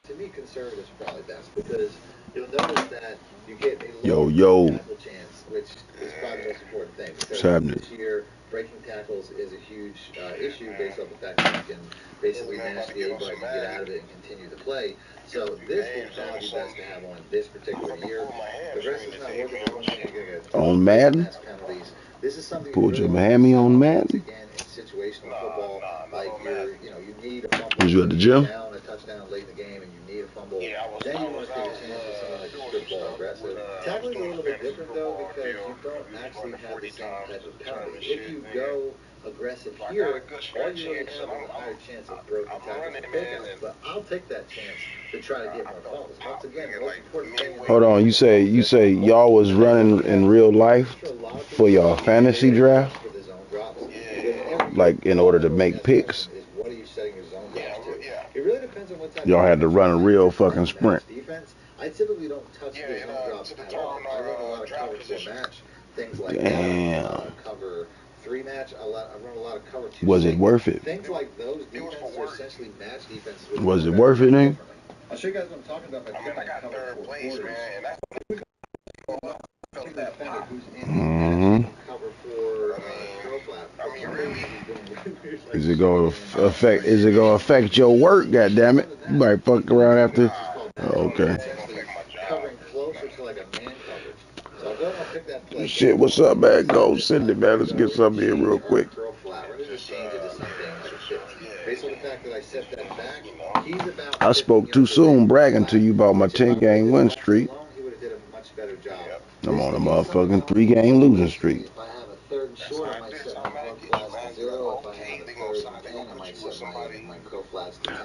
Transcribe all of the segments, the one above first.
To me, conservatives are probably best because you'll notice that you get a Yo, lower yo, tackle chance, which is probably the most important thing. what's Because happening? this year, breaking tackles is a huge issue based off the fact that you can basically match the A button, get out of it, and continue to play. So this will probably be best to have on this particular year. The rest is not working. But one thing you're going to get On Madden? penalties. This is something Pulled you your really Miami on once Madden? again in situational football, like you need a fumble Was you at the gym? down, a touchdown late in the game, and you need a fumble. Then you want to take a chance with someone like strip ball aggressive. Tackling is a little bit different though because you don't actually have the same type of penalty. If you go aggressive here, all you really have is a higher chance of broken tackles and pickups. But I'll take that chance to try to get more fumbles. Once again, the most important thing. Hold on, you say y'all was running in real life for y'all fantasy draft? Like in order to make picks? What are you setting your zone drops to? It really depends on what type Y'all had to run a real fucking sprint. Defense. I typically don't touch the zone drops at all. I run a lot of cover 4 match, things like Damn. that. Cover 3 match. I run a lot of cover 2. Was it worth it? Things like those defenses are essentially match defenses. Was it worth it, nigga? I'll show you guys what I'm talking about. I got third place, man, and that's Mm-hmm. Is it gonna affect your work? Goddamn it! You might fuck around after. Oh, okay. Shit, what's up, man? Go send it, man. Let's get something here real quick. I spoke too soon bragging to you about my 10-game win streak. I'm on a motherfucking 3-game losing streak.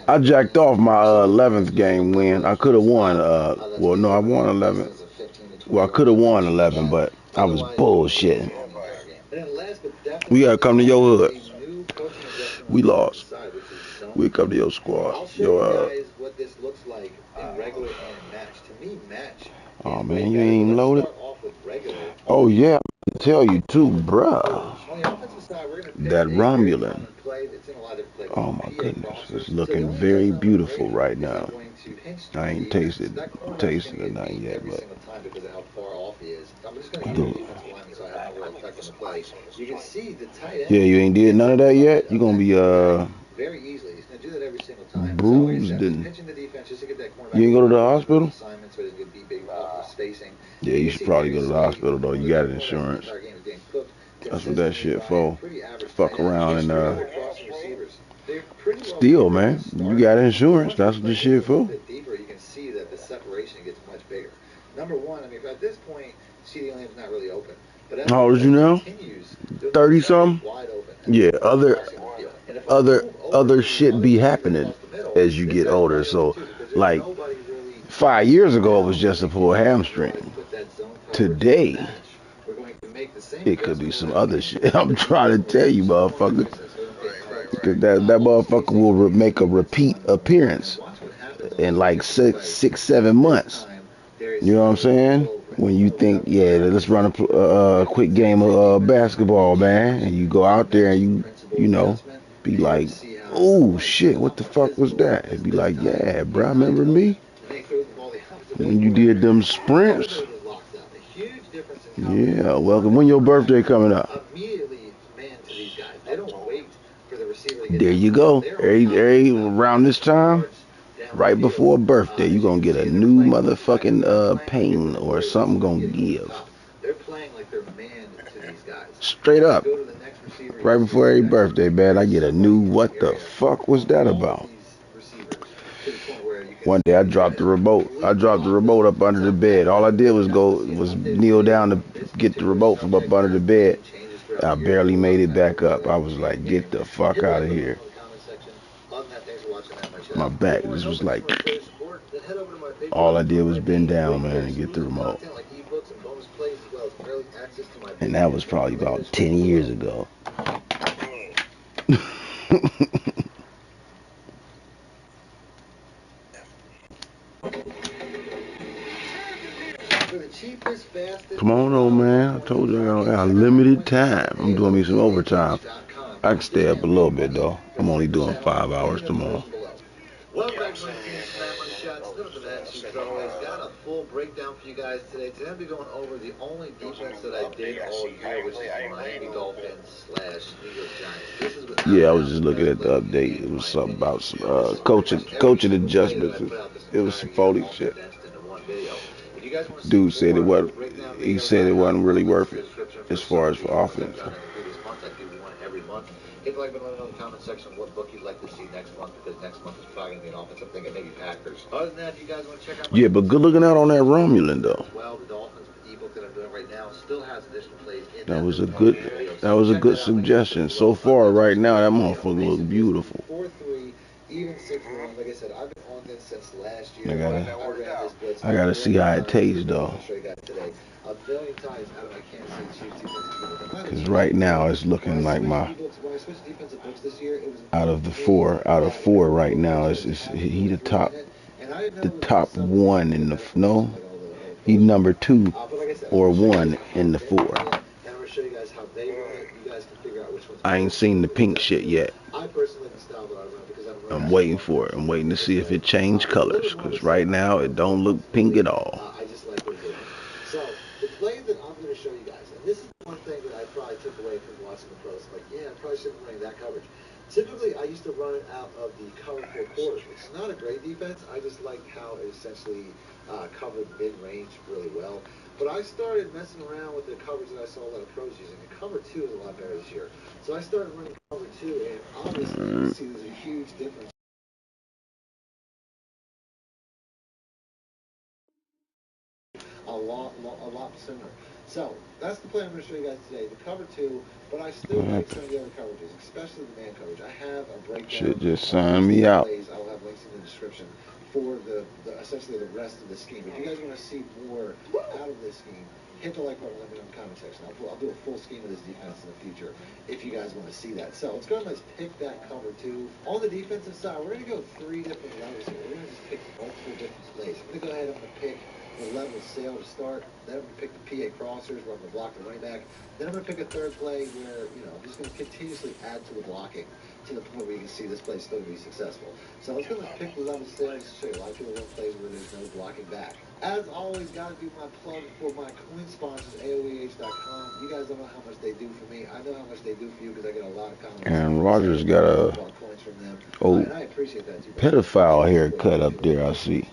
I jacked off my 11th game win. I could have won. Well, no, I won 11. Well, I could have won 11, but I was bullshitting. We gotta come to your hood. We lost. We come to your squad. Oh man, you ain't even loaded. Oh yeah, I can tell you too, bruh. That Romulan. Oh my goodness, it's looking very beautiful right now. I ain't tasted it not yet, but yeah, you ain't did none of that yet. You gonna be bruised and you ain't go to the hospital. Yeah, you should probably go to the hospital though. You got insurance. That's what that shit for. Fuck around and still, man, you got insurance. That's what this shit for. Deeper, you can see that the separation gets much bigger. Number one, I mean, at this point, CD Lamb's not really open. But how old is you now? 30 something. Yeah, other shit be happening as you get older. So, like 5 years ago, it was just a pulled hamstring. Today, it could be some other shit. I'm trying to tell you, motherfucker. Because that motherfucker will make a repeat appearance in like 7 months. You know what I'm saying? When you think, yeah, let's run a quick game of basketball, man, and you go out there and you know, be like, oh shit, what the fuck was that? And be like, yeah, bro, remember me? When you did them sprints? Yeah, welcome. When your birthday coming up? There you go. Every around this time, right before birthday, you gonna get a new motherfucking pain or something gonna give. Straight up. Right before every birthday, man, I get a new, what the fuck was that about? One day I dropped the remote. I dropped the remote up under the bed. All I did was kneel down to get the remote from up under the bed. I barely made it back up. I was like, get the fuck out of here. My back just was like, all I did was bend down, man, and get the remote. And that was probably about 10 years ago. Come on, old man. I told you I got limited time. I'm doing me some overtime. I can stay up a little bit, though. I'm only doing 5 hours tomorrow. questions as always. Got a full breakdown for you guys today. Today I'll be going over the only defense that I did all year, which is the Miami Dolphins / New York Giants. This is Yeah, I was just looking at the update. It was something about some coaching adjustments. It was some phony shit. Dude said it wasn't. He said it wasn't really worth it as far as for offense. Every month. Hit the like button in the comment section what book you'd like to see next month, because next month is probably going to be an offensive thing, and maybe Packers. Other than that, if you guys want to check out yeah, but good looking out on that Romulan though. Well, the Dolphins ebook that I'm doing right now still has additional plays in that was a good suggestion. So far right now that motherfucker look beautiful. 4-3, even 6-1. Like I said, I've been on this since last year. I gotta see how it tastes though. I'll show you guys today. A billion times out of my Kansas City Chiefs defensive. Because right now it's looking like my out of four right now is he the top one in the no, he number 2 or 1 in the 4. I ain't seen the pink shit yet. I'm waiting for it. I'm waiting to see if it changed colors, because right now it don't look pink at all. So the play that I'm going to show you guys, and this is one thing that I probably took away from watching the pros. Like, yeah, I probably shouldn't be running that coverage. Typically, I used to run it out of the cover 4 quarters, which is not a great defense. I just like how it essentially covered mid-range really well. But I started messing around with the coverage that I saw a lot of pros using. The cover 2 is a lot better this year. So I started running cover 2, and obviously you can see there's a huge difference. A lot sooner. So that's the play I'm going to show you guys today. The cover 2, but I still like some of the other coverages, especially the man coverage. I have a breakdown. Should just sign me out. I'll have links in the description for the essentially the rest of the scheme. If you guys want to see more out of this scheme, hit the like button, let me know in the comment section. I'll do a full scheme of this defense in the future if you guys want to see that. So let's go ahead and let's pick that cover 2. On the defensive side, we're going to go 3 different levels here. We're going to just pick multiple different plays. I'm going to go ahead and I'm going to pick the level sail to start. Then I'm going to pick the PA crossers where I'm going to block the running back. Then I'm going to pick a third play where, I'm just going to continuously add to the blocking to the point where you can see this play still be successful. So let's go and pick the level sail to show you a lot of people run plays where there's no blocking back. As always, got to do my plug for my coin sponsors, AOEH.com. You guys don't know how much they do for me. I know how much they do for you because I get a lot of comments. And Rogers got a and I appreciate that too. Pedophile haircut up there, I see.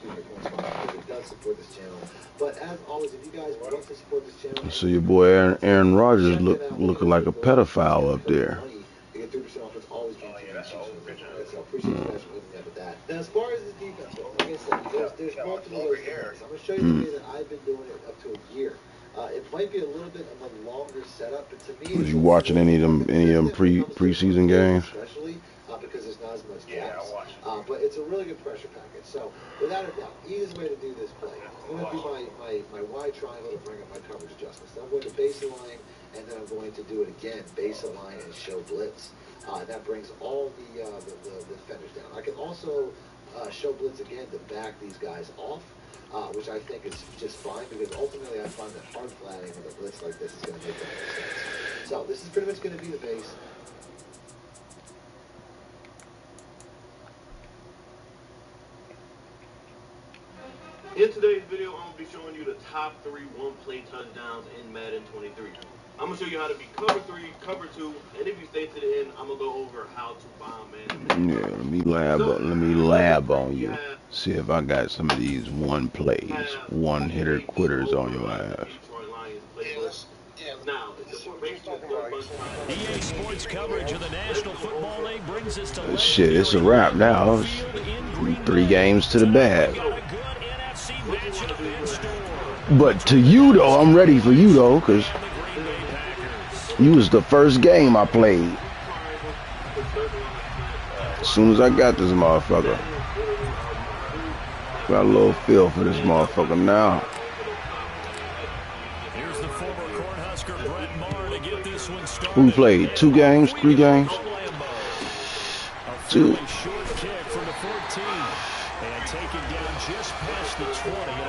Support this channel. But as always, if you guys want to support this channel, so your boy Aaron Rodgers looking like a pedophile up there. You get 3% off. It's always guaranteed. So appreciate you guys for looking at that. Now, as far as the defense goes, like I said, there's multiple ways to do this. I'm going to show you the way that I've been doing it up to a year. It might be a little bit of a longer setup, but to me, was you watching any of them preseason games? Especially because there's not as much gas. But it's a really good pressure package. So without a doubt, easiest way to do this play. I'm going to do my wide triangle to bring up my coverage adjustments. Then I'm going to base align, and then I'm going to do it again, base align and show blitz. That brings all the defenders down. I can also show blitz again to back these guys off, which I think is just fine, because ultimately I find that hard flatting with a blitz like this is going to make the most sense. So this is pretty much going to be the base. In today's video, I'm going to be showing you the top 3 one-play touchdowns in Madden 23. I'm going to show you how to be cover 3, cover 2, and if you stay to the end, I'm going to go over how to bomb man. Yeah, let me lab on you. See if I got some of these one plays, one hitter quitters on your ass. EA Sports coverage of the National Football League brings us to shit, it's a wrap now. 3 games to the bag. But to you though, I'm ready for you though, because you was the first game I played. As soon as I got this motherfucker, got a little feel for this motherfucker now. Here's the former Cornhusker Brett Maher to get this one started. Who played 2 games, 3 games? 2.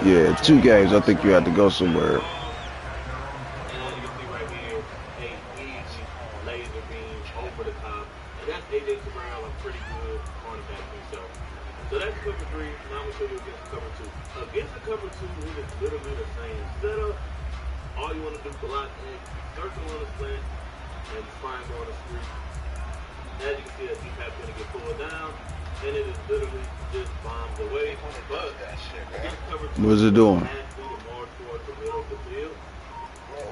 Yeah, 2 games. I think you had to go somewhere. So that's cover 3. Now I'm going to show you against cover 2 two is literally the same setup. All you want to do is block X, circle on the slant, and triangle on the street. As you can see, that D-Pap's going to get pulled down, and it is literally just bombs away. But what's it doing? More towards the middle of the field.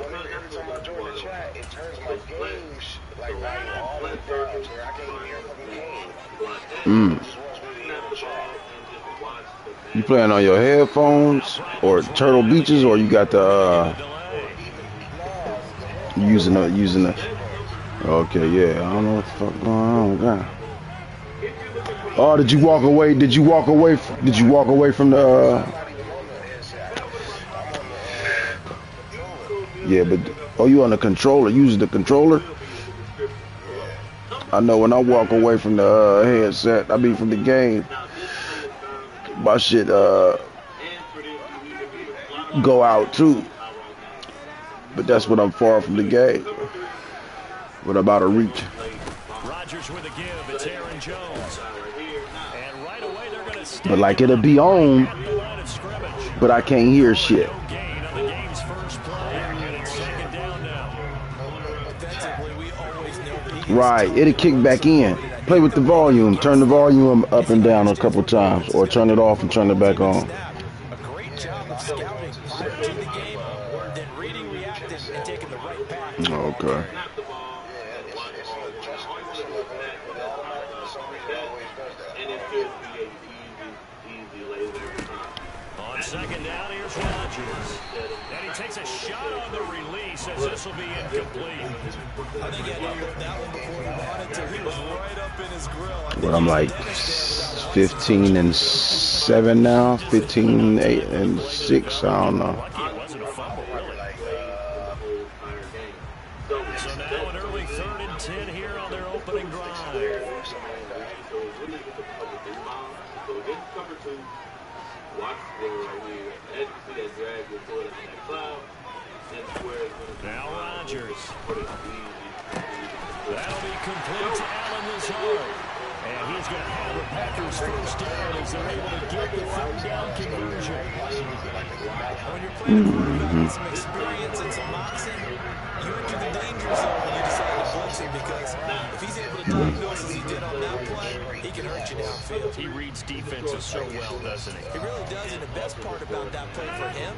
Every time I join the chat, it turns my games like right all the way down to where I can't even hear the fucking game. You playing on your headphones or Turtle Beaches, or you got the using the okay, yeah, I don't know what the fuck going on, God. Oh, did you walk away? Did you walk away from the yeah, but oh, you on the controller, using the controller? I know when I walk away from the headset, I mean from the game, my shit go out too. But that's when I'm far from the game. What about a reach? Rodgers with a give. It's Aaron Jones. And right away they're going to But like it'll be on, but I can't hear shit. Right, it'll kick back in. Play with the volume. Turn the volume up and down a couple times, or turn it off and turn it back on. A great job of scouting to the game, then reading, reacting, and taking the right path. Okay. On second down, here's Rodgers. And he takes a shot on the release as this will be incomplete. I think he had to look that one before he wanted to. He was right up in his grill. But I'm like 15-7 now, 15-8-6. I don't know. Lucky it wasn't a fumble, really. So now an early 3rd and 10 here on their opening drive. Now Rodgers. That'll be complete to Allen Lazard. And he's going to have the Packers first down as they're able to get the 3rd down conversion. When you're playing a quarterback with some experience and some moxie, you enter the danger zone when you decide to blitz him, because if he's able to diagnose as he did on that play, he can hurt you downfield. He reads defenses so well, doesn't he? He really does, and the best part about that play for him,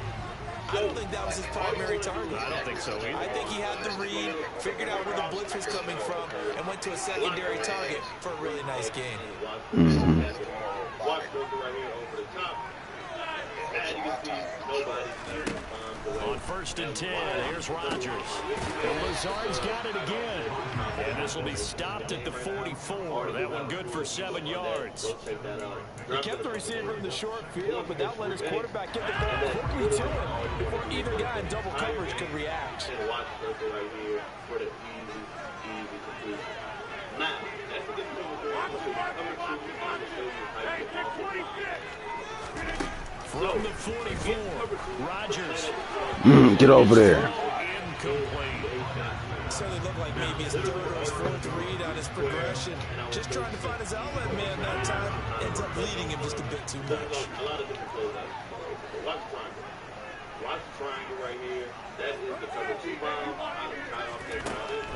I don't think that was his primary target. I don't think so either. I think he had the read, figured out where the blitz was coming from, and went to a secondary target for a really nice gain. On 1st and 10, here's Rodgers. And Lazard's got it again. And this will be stopped at the 44. That one good for 7 yards. He kept the receiver in the short field, but that let his quarterback get the ball quickly to him before either guy in double coverage could react. From the 44, Rodgers. Get over there. Certainly looked like maybe his 3rd or his 4th read on his progression. Just trying to find his outlet man that time. Ends up leading him just a bit too much. Watch the triangle right here. That is the cover 2 bomb.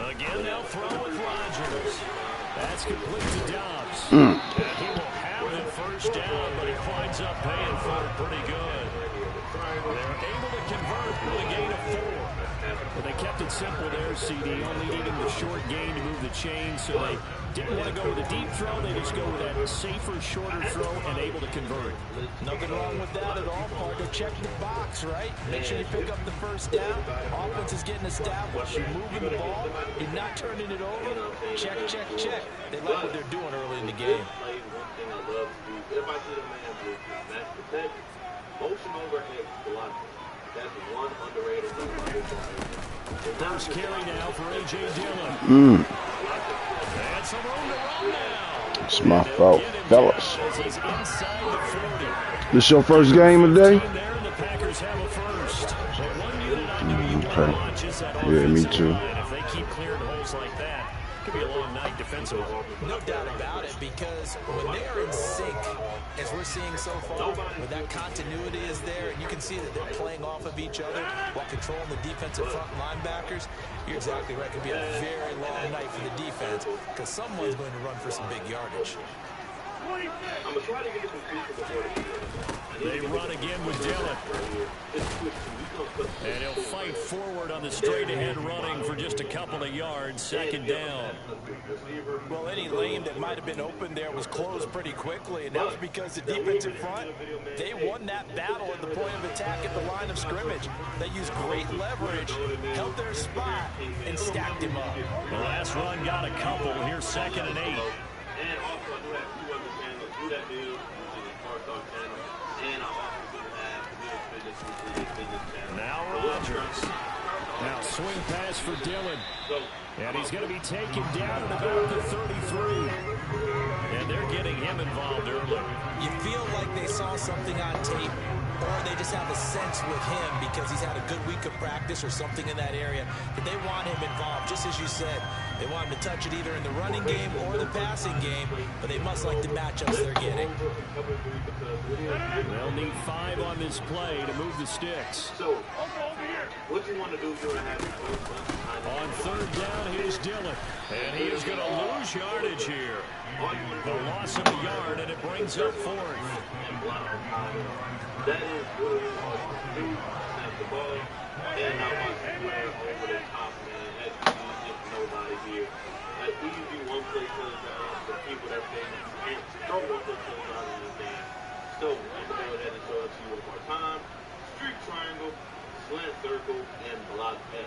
Again, they'll throw with Rodgers. That's complete to Dobbs. And he will have the 1st down, but he winds up paying for it pretty good. They're able to convert with a gain of 4. But they kept it simple there, CD, only needing the short gain to move the chain, so they didn't want to go with a deep throw. They just go with that safer, shorter throw and able to convert. Nothing wrong with that at all, partner. Check the box, right? Make sure you pick up the 1st down. Offense is getting established. You're moving the ball. You're not turning it over. Check, check, check. They like what they're doing early in the game. If I see the man with match protect, motion overhead blocking. That's one underrated thing. First carry now for A.J. Dillon. And some room to run now. It's my fault, fellas. This your first game of the day? Okay. Yeah, me too. And if they keep clearing holes like that, Could be a long night defensively. No doubt about it, because when they are in sync, as we're seeing so far, when that continuity is there, and you can see that they're playing off of each other while controlling the defensive front linebackers, you're exactly right. It could be a very long night for the defense, because someone's going to run for some big yardage. I'm gonna try to get some feature before they run again with Dillon. And he'll fight forward on the straight-ahead running for just a couple of yards. Second down. Well, any lane that might have been open there was closed pretty quickly, and that was because the defensive front, they won that battle at the point of attack at the line of scrimmage. They used great leverage, held their spot, and stacked him up. The last run got a couple. Here's 2nd and 8. And also, I do have 2 other channels. Do that deal, which is a Car Talk channel. And I also do have Real Fitness, which is a fitness channel. Now Rodgers. Now swing pass for Dillon. And he's going to be taken down at about the 33. And they're getting him involved early. You feel like they saw something on tape, or they just have a sense with him because he's had a good week of practice or something in that area, that they want him involved. Just as you said, they want him to touch it either in the running game or the passing game, but they must like the matchups they're getting. They'll need 5 on this play to move the sticks. So, what you want to do during that? On 3rd down, here's Dillon. And he is going to lose yardage here. The loss of a yard, and it brings up 4th. That is really hard to do. Snap the ball. And now watch the square over the top, man. As you see, just nobody here. An easy one-play touchdown to keep with everything. You can't throw one-play touchdown in this game. So, I'm going to go ahead and show it to you one more time. Streak triangle, slant circle, and block X.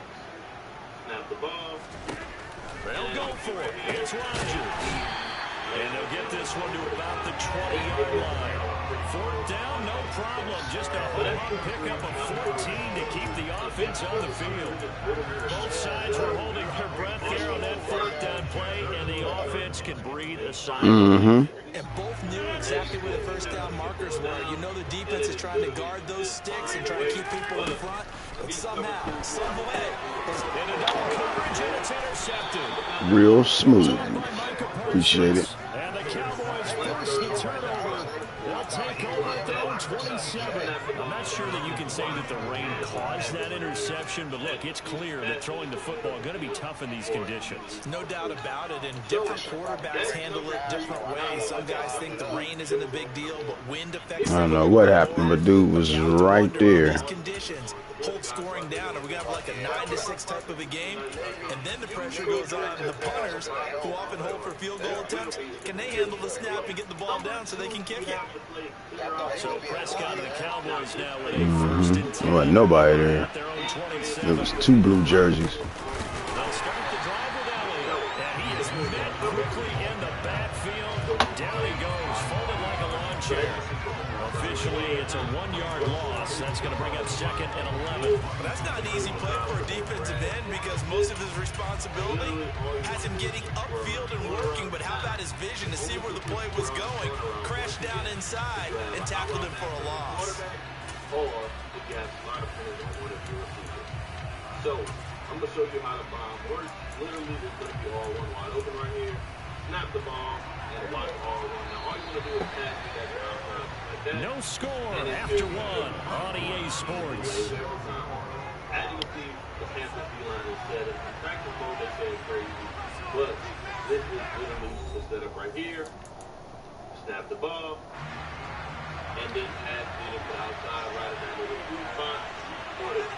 Snap the ball. They'll go for it. It's Rodgers. And they'll get this one to about the 20-yard line. 4th down, no problem. Just a home pickup of 14 to keep the offense on the field. Both sides were holding their breath there on that 4th down play, and the offense can breathe a sigh. And both knew exactly where the 1st down markers were. You know the defense is trying to guard those sticks and try to keep people in front, but somehow, some way, in a double coverage, and it's intercepted. Real smooth. Appreciate it. And the Cowboys force the turnover. They'll take over at their own 27. I'm not sure that you can say that the rain caused that interception, but look, it's clear that throwing the football is going to be tough in these conditions. No doubt about it, and different quarterbacks handle it different ways. Some guys think the rain isn't a big deal, but wind affects I don't know what happened, but dude was right there. Conditions hold scoring down, and we got like a 9-6 type of a game, and then the pressure goes on the punters, who often hold for field goal attempts. Can they handle the snap and get the ball down so they can kick it? So Prescott and the Cowboys now with a 1st and 10. There wasn't nobody there. There was 2 blue jerseys. They'll start the drive with Elliott, and he is met quickly in the backfield. Down he goes, folded like a lawn chair. Officially, it's a 1-yard loss. That's going to bring up 2nd and 11. But that's not an easy play for a defensive end because most of his responsibility has him getting upfield and working, but how about his vision to see where the play was going, crashed down inside, and tackled him for a loss. Or if you have a lot of players on one of your receivers. So, I'm going to show you how the bomb works. Literally, it's going to be all one wide open right here. Snap the ball and watch all one. Now, all you want to do is pass it that outside. No score after 1 on EA Sports. As you can see, the Panthers D-line is set up. In practice mode, they say it's crazy. But this is literally the setup right here. Snap the ball. And then pass it to the outside, right at that little sweet spot. For the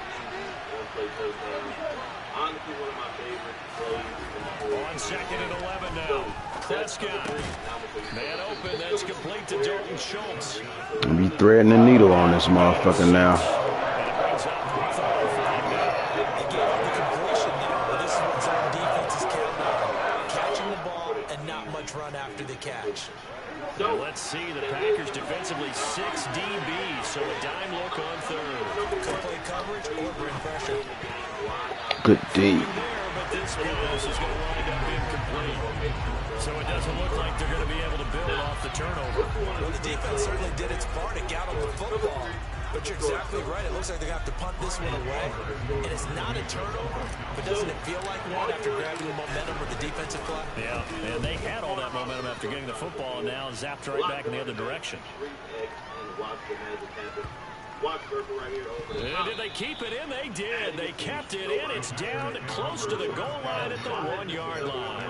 one-play touchdown. Honestly, one of my favorite plays in the whole. On 2nd and 11 now. Prescott. Man open, that's complete to Dalton Schultz. I'll be threading the needle on this motherfucker now. Catching the ball and not much run after the catch. So let's see, the Packers defensively 6 DBs, so a dime look on 3rd. Could play coverage or bring pressure. Good D. But this pass is going to wind up incomplete. So it doesn't look like they're going to be able to build off the turnover. Well, the defense certainly did its part to gather the football. But you're exactly right. It looks like they have to punt this one away. And it's not a turnover, but doesn't it feel like one after grabbing the momentum with the defensive play? Yeah, and they had all that momentum after getting the football, and now zapped right back in the other direction. And did they keep it in? They did. They kept it in. It's down close to the goal line at the 1-yard line.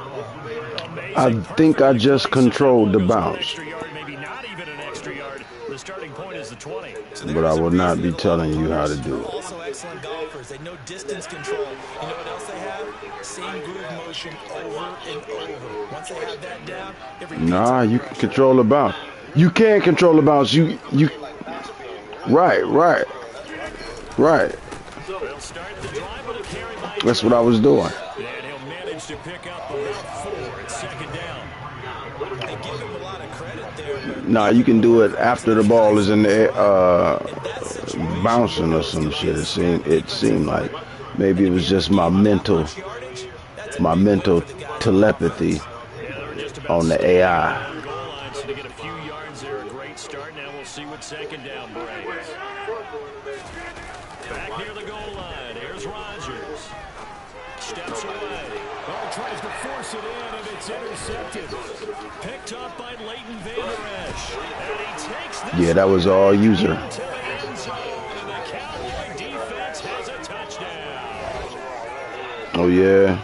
Amazing. I think I just controlled the bounce. Maybe not even an extra yard. The starting point is the 20. But I will not be telling you how to do it. Also excellent golfers. They know distance control. You know what else they have? Same groove motion over and over. Once they have that down, nah, you can control the bounce. You can control the bounce. You right. That's what I was doing. And he'll manage to pick up about 4 at second down. They give him a lot of credit there. Nah, you can do it after the ball is in the air, bouncing or some shit. It seemed like maybe it was just my mental telepathy on the AI. To get a few yards there, a great start. Now we'll see what second down brings. Back near the goal line. Here's Rodgers. Steps away. Oh, tries to force it in, and it's intercepted. Picked up by Leighton Vander Esch. And he takes this. Yeah, that was all user. Into the end zone, and the Cowboy defense has a touchdown. Oh, yeah.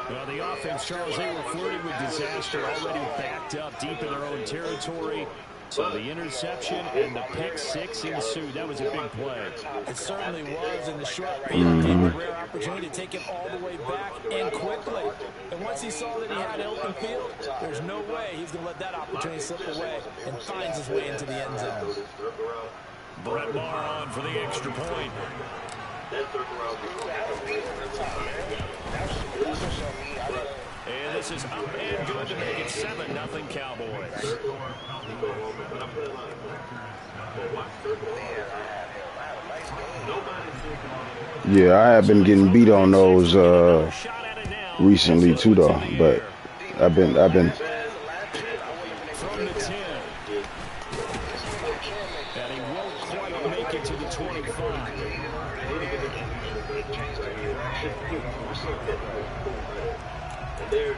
Well, the offense, Charles, they were flirting with disaster, already backed up deep in their own territory. So the interception and the pick six ensued. That was a big play. It certainly was, in the short field. Gave a rare opportunity to take it all the way back and quickly. And once he saw that he had open field, there's no way he's going to let that opportunity slip away, and finds his way into the end zone. Brett Maher on for the extra point. And this is up and good to make it 7-0 Cowboys. Yeah, I have been getting beat on those recently too, though. But I've been. From the 10. And he won't quite make it to the 25. There it is,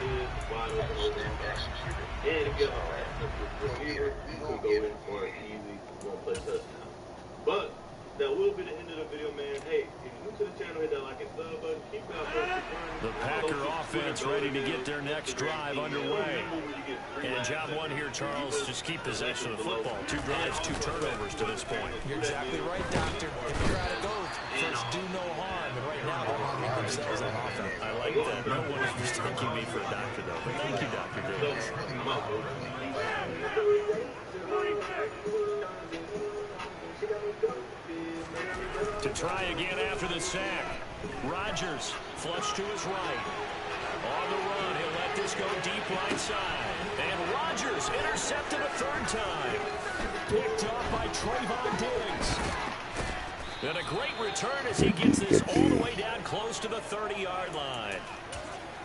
wide open. And if you have a receiver, you can go in for an easy one-play touchdown. But that will be the end of the video, man. Hey, if you're new to the channel, hit that like and sub button. Keep it out. The Packer offense ready to get their next drive underway. And job one here, Charles, just keep possession of the football. 2 drives, 2 turnovers to this point. You're exactly right, Doctor. If you're out of goals, first do no harm. And right now, they're harming themselves on offense. I like that. No one is mistaking me for a doctor, though. But thank you, Dr. Davis. To try again after the sack. Rodgers, flush to his right. On the run, he'll let this go deep right side. And Rodgers intercepted a 3rd time. Picked up by Trayvon Diggs. And a great return as he gets this all the way down close to the 30-yard line.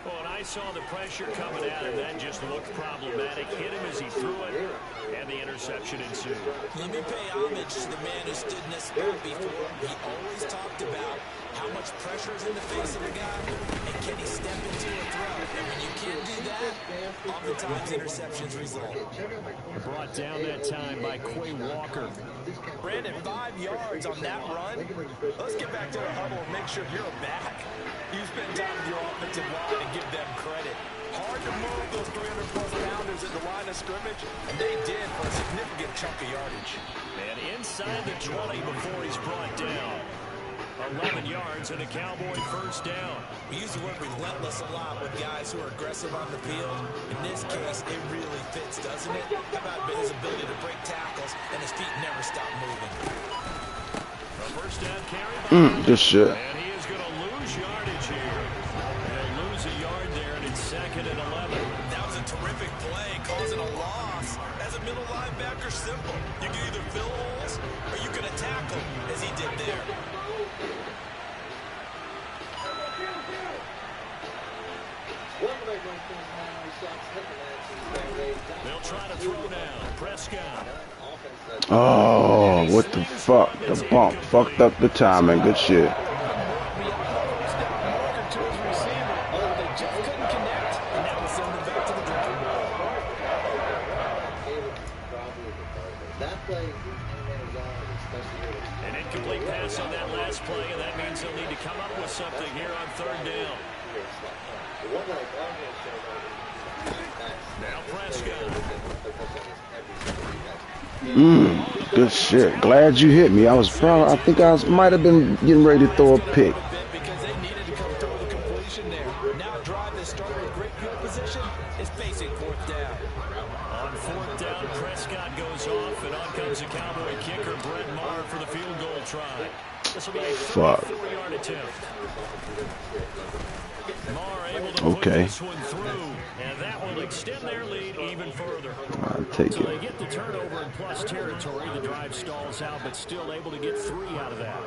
Well, and I saw the pressure coming at him. That just looked problematic. Hit him as he threw it, and the interception ensued. Let me pay homage to the man who stood in this spot before. He always talked about how much pressure is in the face of a guy, and can he step into a throw? And when you can't do that, oftentimes interceptions result. Brought down that time by Quay Walker. Brandon, 5 yards on that run. Let's get back to the huddle and make sure you're back. You spend time with your offensive line and give them credit. Hard to move those 300-plus pounders at the line of scrimmage, and they did for a significant chunk of yardage. And inside the 20 before he's brought down. 11 yards and a Cowboy first down. We use the word relentless a lot with guys who are aggressive on the field. In this case, it really fits, doesn't it? How about his ability to break tackles and his feet never stop moving? A first down carry by This shit. and he is going to lose yardage here. He'll lose a yard there, and it's 2nd and 11. That was a terrific play, causing a loss. As a middle linebacker, simple. You can either fill holes or you can attack them, as he did there. They'll try to throw now. Prescott. Oh, what the fuck? The bump fucked up the timing. Good shit. An incomplete pass on that last play, and that means they'll need to come up with something here on third down. Now Prescott. Good shit. Glad you hit me. I think I might have been getting ready to throw a pick. Because they needed to come through the completion there. Now drive that started with great field position is facing fourth down. On fourth down, Prescott goes off, and on comes the Cowboy kicker, Brett Maher, for the field goal try. This will be a 34-yard attempt. Maher able to put this one through, and that will extend their lead even further. I'll take So it. they get the turnover in plus territory. The drive stalls out, but still able to get 3 out of that.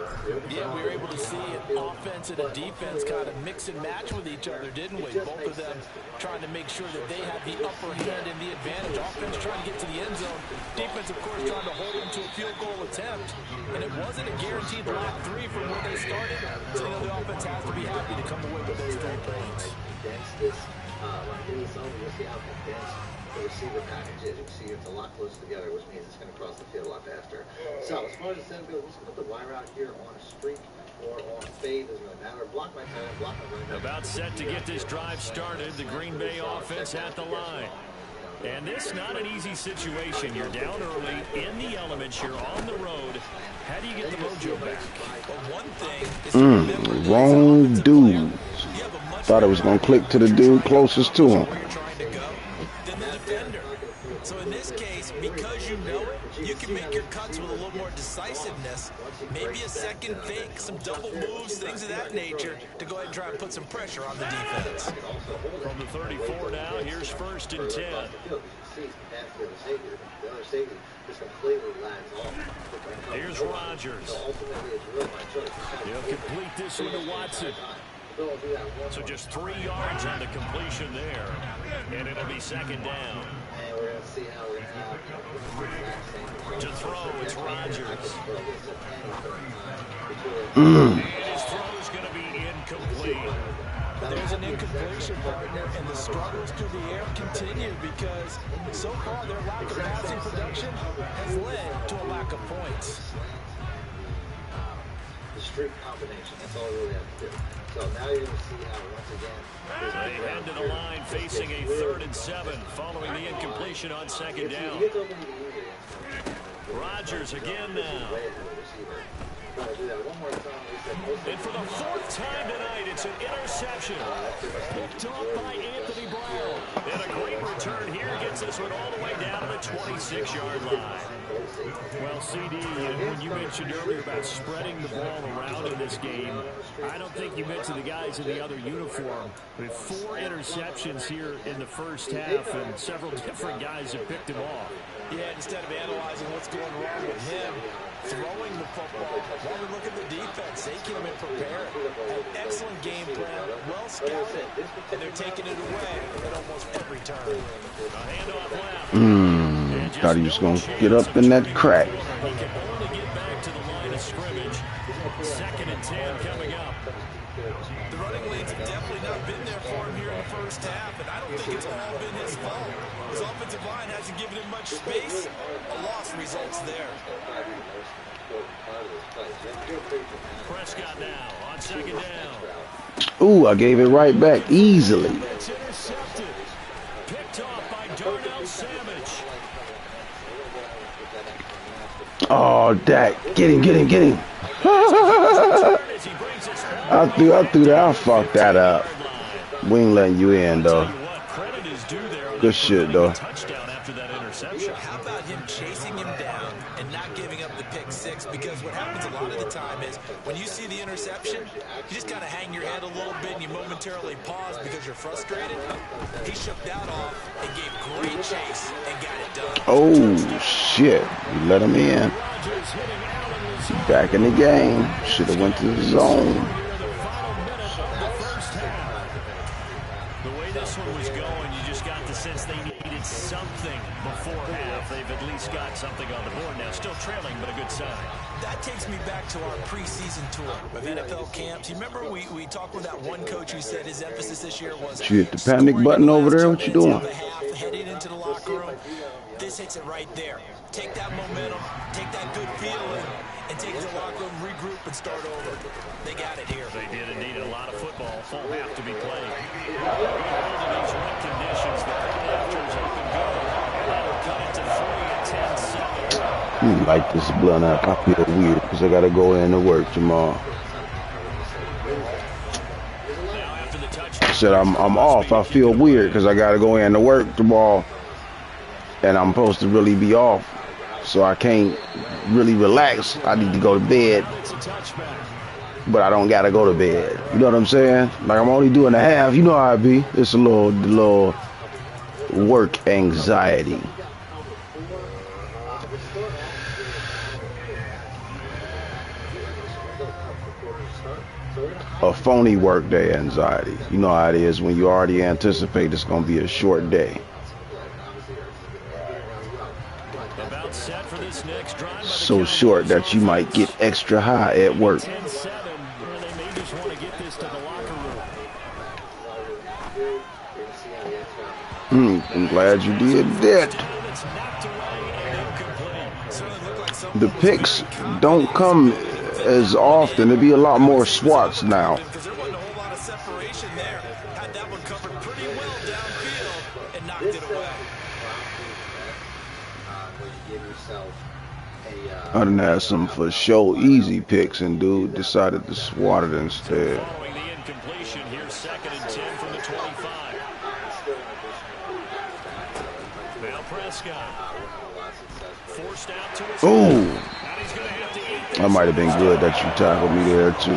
Yeah, we were able to see offense and a defense kind of mix and match with each other, didn't we? Both of them trying to make sure that they had the upper hand and the advantage. Offense trying to get to the end zone. Defense, of course, trying to hold them to a field goal attempt. And it wasn't a guaranteed lap 3 from where they started. So, you know, the offense has to be happy to come away with those 3 points. You'll see how condensed the receiver package is. You can see it's a lot closer together, which means it's going to cross the field a lot faster. So, as far as the set goes, let's put the wire out here on a streak or on a fade. Doesn't really matter. Block my time, block my running back. About set to get this drive started, the Green Bay offense at the line. And this not an easy situation. You're down early, in the elements, you're on the road. How do you get the mojo back? Well, one thing is Wrong dude. Thought it was going to click to the dude closest to him. trying to go than the defender. So in this case, because you know it, you can make your cuts with a little more decisiveness. Maybe a second fake, some double moves, things of that nature, to go ahead and try and put some pressure on the defense. From the 34 now, here's 1st and 10. Here's Rodgers. He'll complete this one to Watson. So just 3 yards on the completion there. And it'll be 2nd down. To throw, it's Rodgers. His throw's going to be incomplete. There's an incompletion, partner, and the struggles through the air continue because so far their lack of passing production has led to a lack of points. The streak combination, that's all we really have to do. So now you're going to see how, once again, They head to the line facing a 3rd and 7 following the incompletion on 2nd down. Rodgers again now. And for the 4th time tonight, it's an interception. Picked off by Anthony Brown. And a great return here gets this one all the way down to the 26-yard line. Well, CD, when you mentioned earlier about spreading the ball around in this game, I don't think you mentioned the guys in the other uniform. We have 4 interceptions here in the first half, and several different guys have picked him off. Yeah, instead of analyzing what's going wrong with him, throwing the football, while we look at the defense, they came in prepared. An excellent game plan, well scouted, and they're taking it away at almost every turn. A handoff left. Thought he was going to get up in that crack. He can only get back to the line of scrimmage. 2nd and 10 coming up. The running lanes have definitely not been there for him here in the first half, and I don't think it's all been his fault. His offensive line hasn't given him much space. A loss results there. Prescott now on 2nd down. Ooh, I gave it right back easily. It's intercepted. Picked off by Darnell Savage. Oh, Dak. Get him. As he brings us I threw that. I fucked that up. We ain't letting you in, though. credit is due there on Good shit, though. touchdown after that interception. How about him chasing him down and not giving up the pick six? Because what happens a lot of the time is when you see the interception, you just kind of hang your head a little bit and you momentarily pause because you're frustrated. He shook that off and gave great chase and got it done. Oh, shit. You let him in. Back in the game. Should have went to the zone. The way this one was going, you just got the sense they needed needed something before half. They've at least got something on the board now. Still trailing, but a good sign. That takes me back to our preseason tour of NFL camps. You remember we talked with that one coach who said his emphasis this year was you hit the panic button over there? What you doing? Heading into the locker room. This hits it right there. Take that momentum, take that good feeling, and take it to the locker room, regroup, and start over. They got it here. They did indeed. A lot of football. Full half to be played. Under these rough conditions, the point after is up and go. That'll cut it to 3 and 10-7. Light this blunt up. I feel weird because I gotta go in to work tomorrow. I said I'm off. I feel weird because I gotta go in to work tomorrow, and I'm supposed to really be off, so I can't really relax. I need to go to bed, but I don't gotta go to bed. You know what I'm saying? Like I'm only doing a half. You know how I be. It's a little work anxiety. A phony work day anxiety. You know how it is when you already anticipate it's going to be a short day. So short that you might get extra high at work. I'm glad you did that. The picks don't come as often. There'll be a lot more swats now. Because there wasn't a whole lot of separation there. Had that one covered pretty well downfield and knocked it away. I done had some for show easy picks, and dude decided to swat it instead. Following the incompletion here, 2nd and 10 from the 25. Now Prescott. Forced out to his Ooh. That might have been good that you tackled me there too.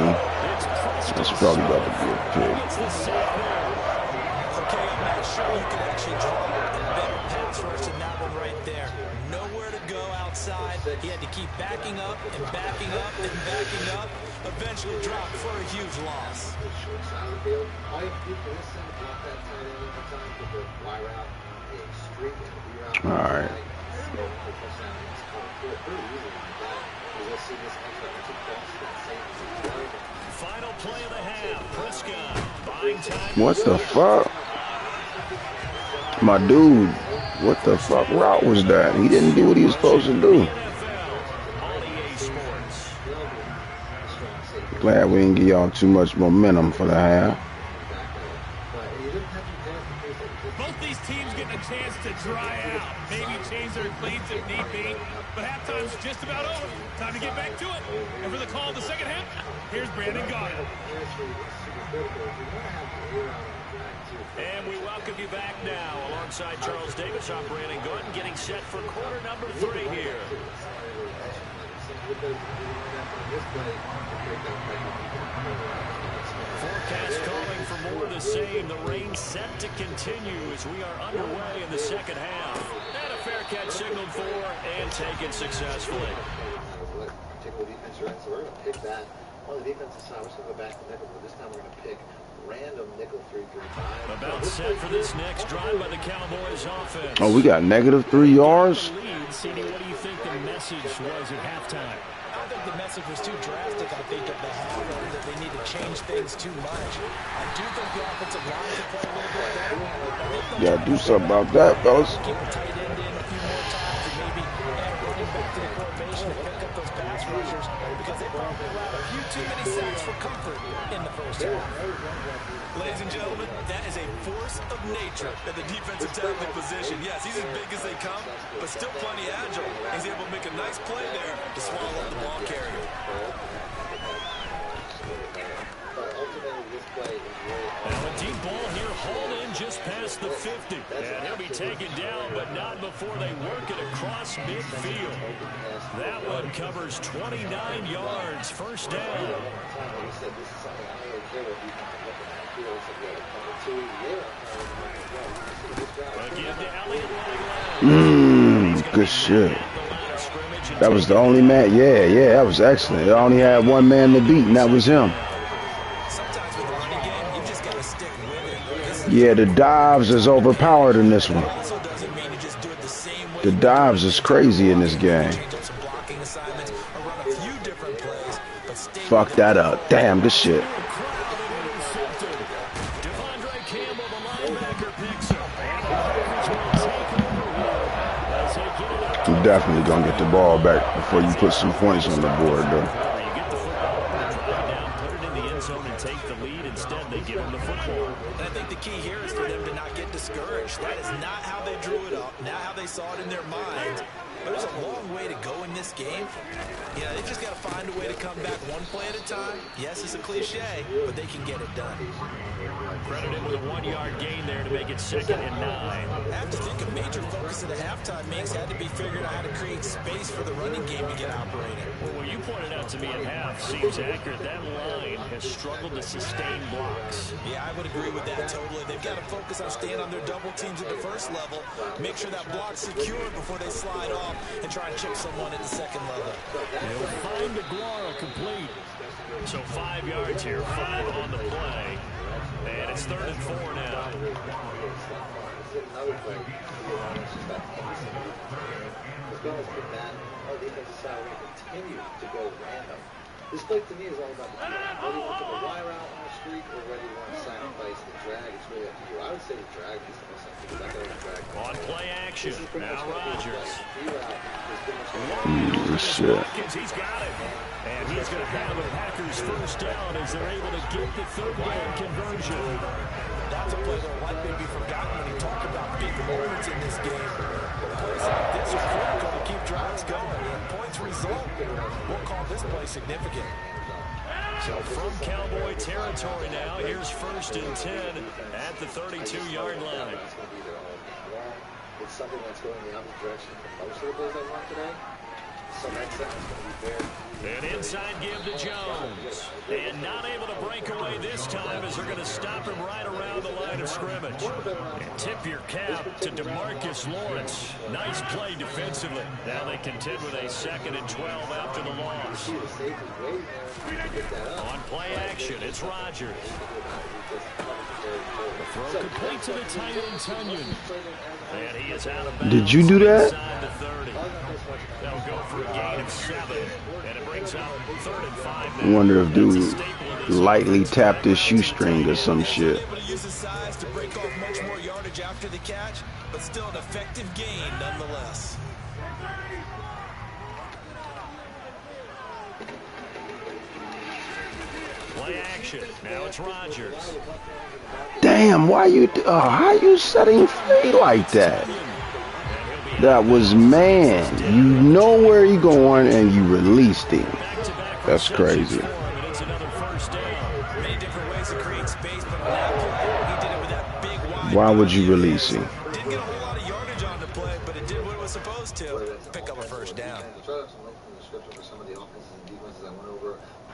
That's probably about to be a pick. Okay, I'm not sure you can actually draw a better pass rush than that one right there. Nowhere to go outside. He had to keep backing up and backing up and backing up. Eventually dropped for a huge loss. All right. Final play of the half. Prescott buying time. What the fuck? My dude, what the fuck route was that? He didn't do what he was supposed to do. Glad we didn't give y'all too much momentum for the half. Both these teams getting a chance to dry out, maybe change their cleats if need be, but halftime's just about over. Time to get back to it. And for the call of the second half, here's Brandon Goddard. And we welcome you back now alongside Charles Davis. I'm Brandon Goddard getting set for quarter number 3 here. Forecast calling for more of the same. The rain set to continue as we are underway in the second half. And a fair catch signaled for and taken successfully. Particular defense you're in, so we're going to pick that. On the defensive side, we're going to go back to nickel, but this time we're going to pick random nickel 3-3-5. About set for this next drive by the Cowboys offense. Oh, we got -3 yards. CD, what do you think the message was at halftime? I think the message was too drastic, I think, at the half, that they need to change things too much. I do think the offensive line could play a little bit better. Yeah, do something about that, fellas. Keep a tight end in a few more times and maybe add running back to the formation to pick up those pass rushers because they probably allowed a few too many sacks for comfort in the first half. Ladies and gentlemen, that is a force of nature at the defensive tackling position. Yes, he's as big as they come, but still plenty agile. He's able to make a nice play there to swallow up the ball carrier. Now a deep ball here, hauled in just past the 50. And he'll be taken down, but not before they work it across midfield. That one covers 29 yards, first down. Good shit. That was the only man. Yeah, that was excellent. They only had one man to beat, and that was him. Yeah, the dives is overpowered in this one. The dives is crazy in this game. Fuck that up. Damn, good shit. You're definitely going to get the ball back before you put some points on the board, though. And I think the key here is for them to not get discouraged. That is not how they drew it up, not how they saw it in their mind. But there's a long way to go in this game. Yeah, they just got to find a way to come back one play at a time. Yes, it's a cliche, but they can get it done. Credited with a 1-yard gain there to make it 2nd and 9. I have to think a major focus of the halftime mix had to be figuring out how to create space for the running game to get operating. Well, what you pointed out to me at half seems accurate. That line has struggled to sustain blocks. Yeah, I would agree with that totally. They've got to focus on staying on their double teams at the first level, make sure that block's secure before they slide off and try and chip someone at the second level. They'll find Aguara complete. So 5 yards here, 5 on the play. And it's 3rd and 4 now. This play to me is all about the team. Whether you want to put a wire out on the street or whether you want to sacrifice the drag, it's really up to you. I would say the drag is the most simple because I got to drag. On play action, now Rodgers. Shit. He's got it. And he's going to have the Packers first down as they're able to get the 3rd down conversion. That's a play that will likely be forgotten when you talk about big moments in this game. Plays like this are critical to keep drives going. And points result. We'll call this play significant. So from Cowboy territory now, here's 1st and 10 at the 32-yard line. It's something that's going in the opposite direction from most of the plays I run today. So that sounds going to be very... An inside give to Jones. And not able to break away this time as they're going to stop him right around the line of scrimmage. And tip your cap to DeMarcus Lawrence. Nice play defensively. Now they contend with a 2nd and 12 after the loss. On play action, it's Rodgers. Throw complete to the tight end, Tunyon. And he is out of bounds. Did you do that? They'll go for a gain of 7. And it brings up 3rd and 5 I wonder if dude lightly tapped his shoestring or some shit. Able to use his size to break off much more yardage after the catch, but still an effective gain nonetheless. Play action. Now it's Rodgers. Damn, why you? How you setting free like that? That was man. You know where he going and you released him. That's crazy. Why would you release him? Didn't get a whole lot of yardage on the play, but it did what it was supposed to pick up a first down.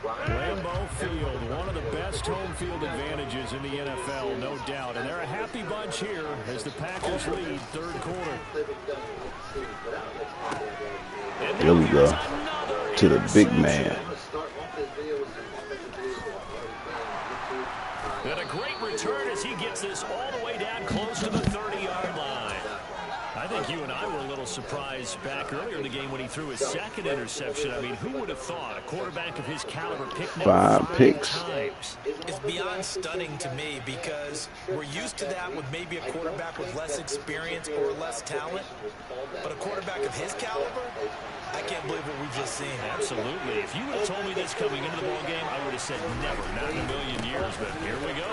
Lambeau Field, one of the best home field advantages in the NFL, no doubt. And they're a happy bunch here as the Packers lead 3rd quarter. There we go. To the big man. And a great return as he gets this all the way down close to the 30-yard line. I think you and I were a little surprised back earlier in the game when he threw his 2nd interception. I mean, who would have thought a quarterback of his caliber picked 5 picks? Times? It's beyond stunning to me because we're used to that with maybe a quarterback with less experience or less talent. But a quarterback of his caliber, I can't believe what we've just seen. Absolutely. If you would have told me this coming into the ball game, I would have said never, not in a million years. But here we go.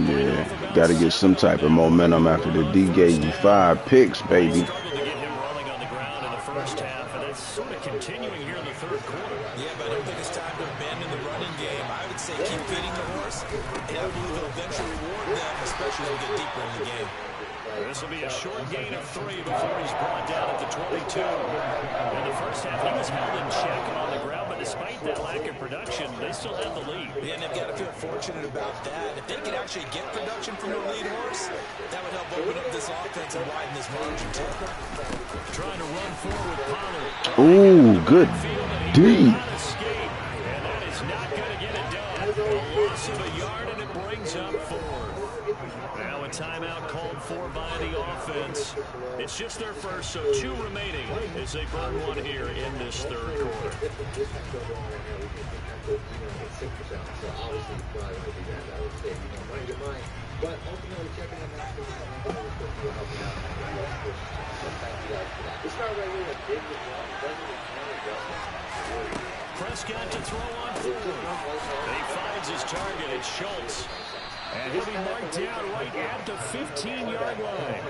Yeah, got to get some type of momentum after the D gave you 5 picks, baby. Struggled to get him rolling on the ground in the first half, and that's sort of continuing here in the 3rd quarter. Yeah, but I don't think it's time to abandon the running game. I would say keep feeding the horse, and I believe it'll eventually reward them, especially as we get deeper in the game. This will be a short gain of 3 before he's brought down at the 22. In the first half, he was held in check on the ground, but despite that lack of production, they still have the lead. Yeah, and they've got to feel fortunate about that. If they could actually get production from their lead horse, that would help open up this offense and widen this margin, too. Trying to run forward with Pollard. Ooh, good D. And that is not going to get it done. A loss of a yard, and it brings up 4. Now a timeout called for by the offense. It's just their first, so 2 remaining as they burn 1 here in this third quarter. But ultimately, checking them out will help you out. It's not really a big result. It doesn't require adjustments. Prescott to throw on 4. He finds his target. It's Schultz. And he'll be marked down right at the 15-yard line.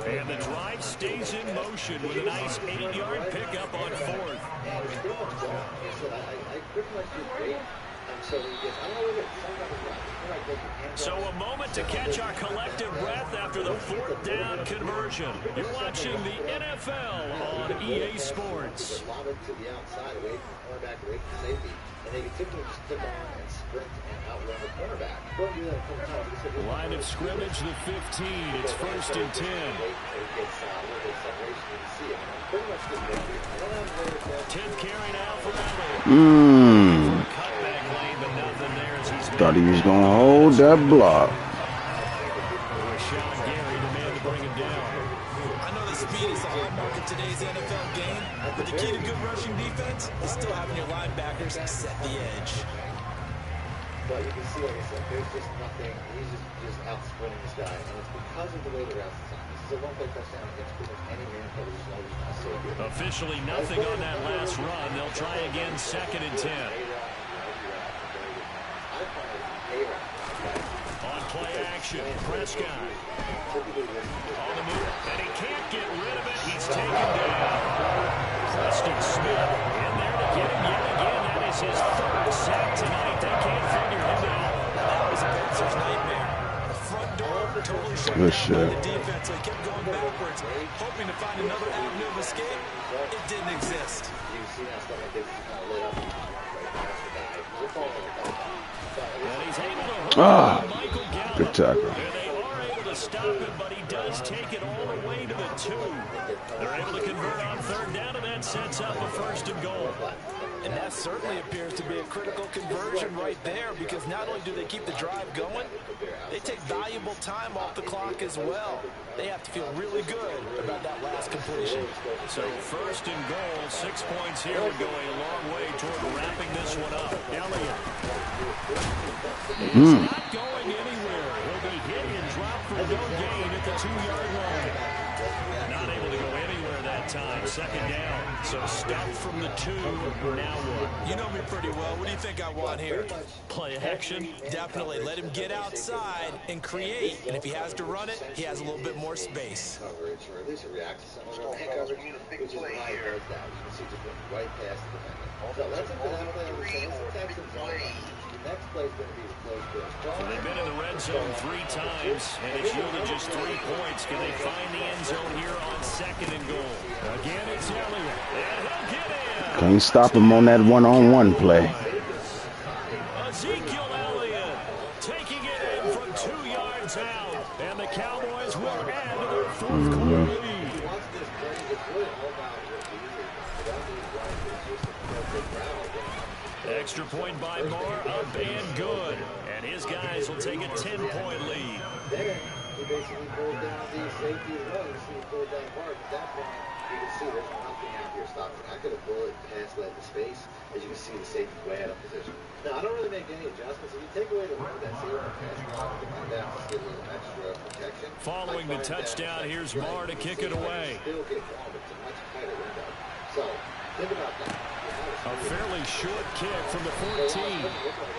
And the drive stays in motion with a nice 8-yard pickup on 4th. So a moment to catch our collective breath after the 4th down conversion. You're watching the NFL on EA Sports. Line of scrimmage, the 15. It's 1st and 10. 10th carry now for Elliott. Thought he was going to hold that block. I know the speed is the hallmark of today's NFL game, but the key to good rushing defense is still having your linebackers set the edge. But you can see, like I said, there's just nothing. He's just out sprinting this guy, and it's because of the way the routes designed. This is a one-play touchdown against pretty much any man coverage as long as it's not so good. Officially nothing on that last run. They'll try again, 2nd and 10. On play action, Prescott. On the move, and he can't get rid of it. He's taken down. Preston Smith in there to get him yet again. That is his 3rd sack tonight. They can't figure him out. That was a bouncer's nightmare. The front door totally shut Good down by the defense, so he kept going backwards, hoping to find another avenue of escape. It didn't exist. Good tackle. They are able to stop him, but he does take it all the way to the 2. They're able to convert on 3rd down, and that sets up a 1st and goal. And that certainly appears to be a critical conversion right there, because not only do they keep the drive going, they take valuable time off the clock as well. They have to feel really good about that last completion. So 1st and goal, 6 points here would go a long way toward wrapping this one up. Elliott. He's not going anywhere. He'll be hit and dropped for no gain at the 2-yard line. Not able to go anywhere that time. 2nd down. So stuffed from the 2. Now what? You know me pretty well. What do you think I want here? Play action? Definitely. Let him get outside and create. And if he has to run it, he has a little bit more space. Coverage, or at least react to some of the coverage, which is why he does that. You can see just went right past the defender. So that's a good play. The next play is going to be the close play. So they've been in the red zone 3 times, and it's yielded just 3 points. Can they find the end zone here on 2nd and goal? Again, it's Elliott, and he'll get in. Can't stop him on that one-on-one play. Ezekiel Elliott taking it in from 2 yards out, and the Cowboys will add to their 4th quarter lead. Extra point by Moore, up and good. And his guys will take a 10-point lead. Then he basically pulled down the safety as well. You see he pulled down hard. At that point, you can see there's nothing out here stopping. I could have bullet pass led to space. As you can see, the safety way out of position. Now, I don't really make any adjustments. If you take away the one that zero pass block, you come down to get a little extra protection. Following the touchdown, here's Moore to kick it away. Still get ball, but it's a much tighter window. So, think about that. A fairly short kick from the 14.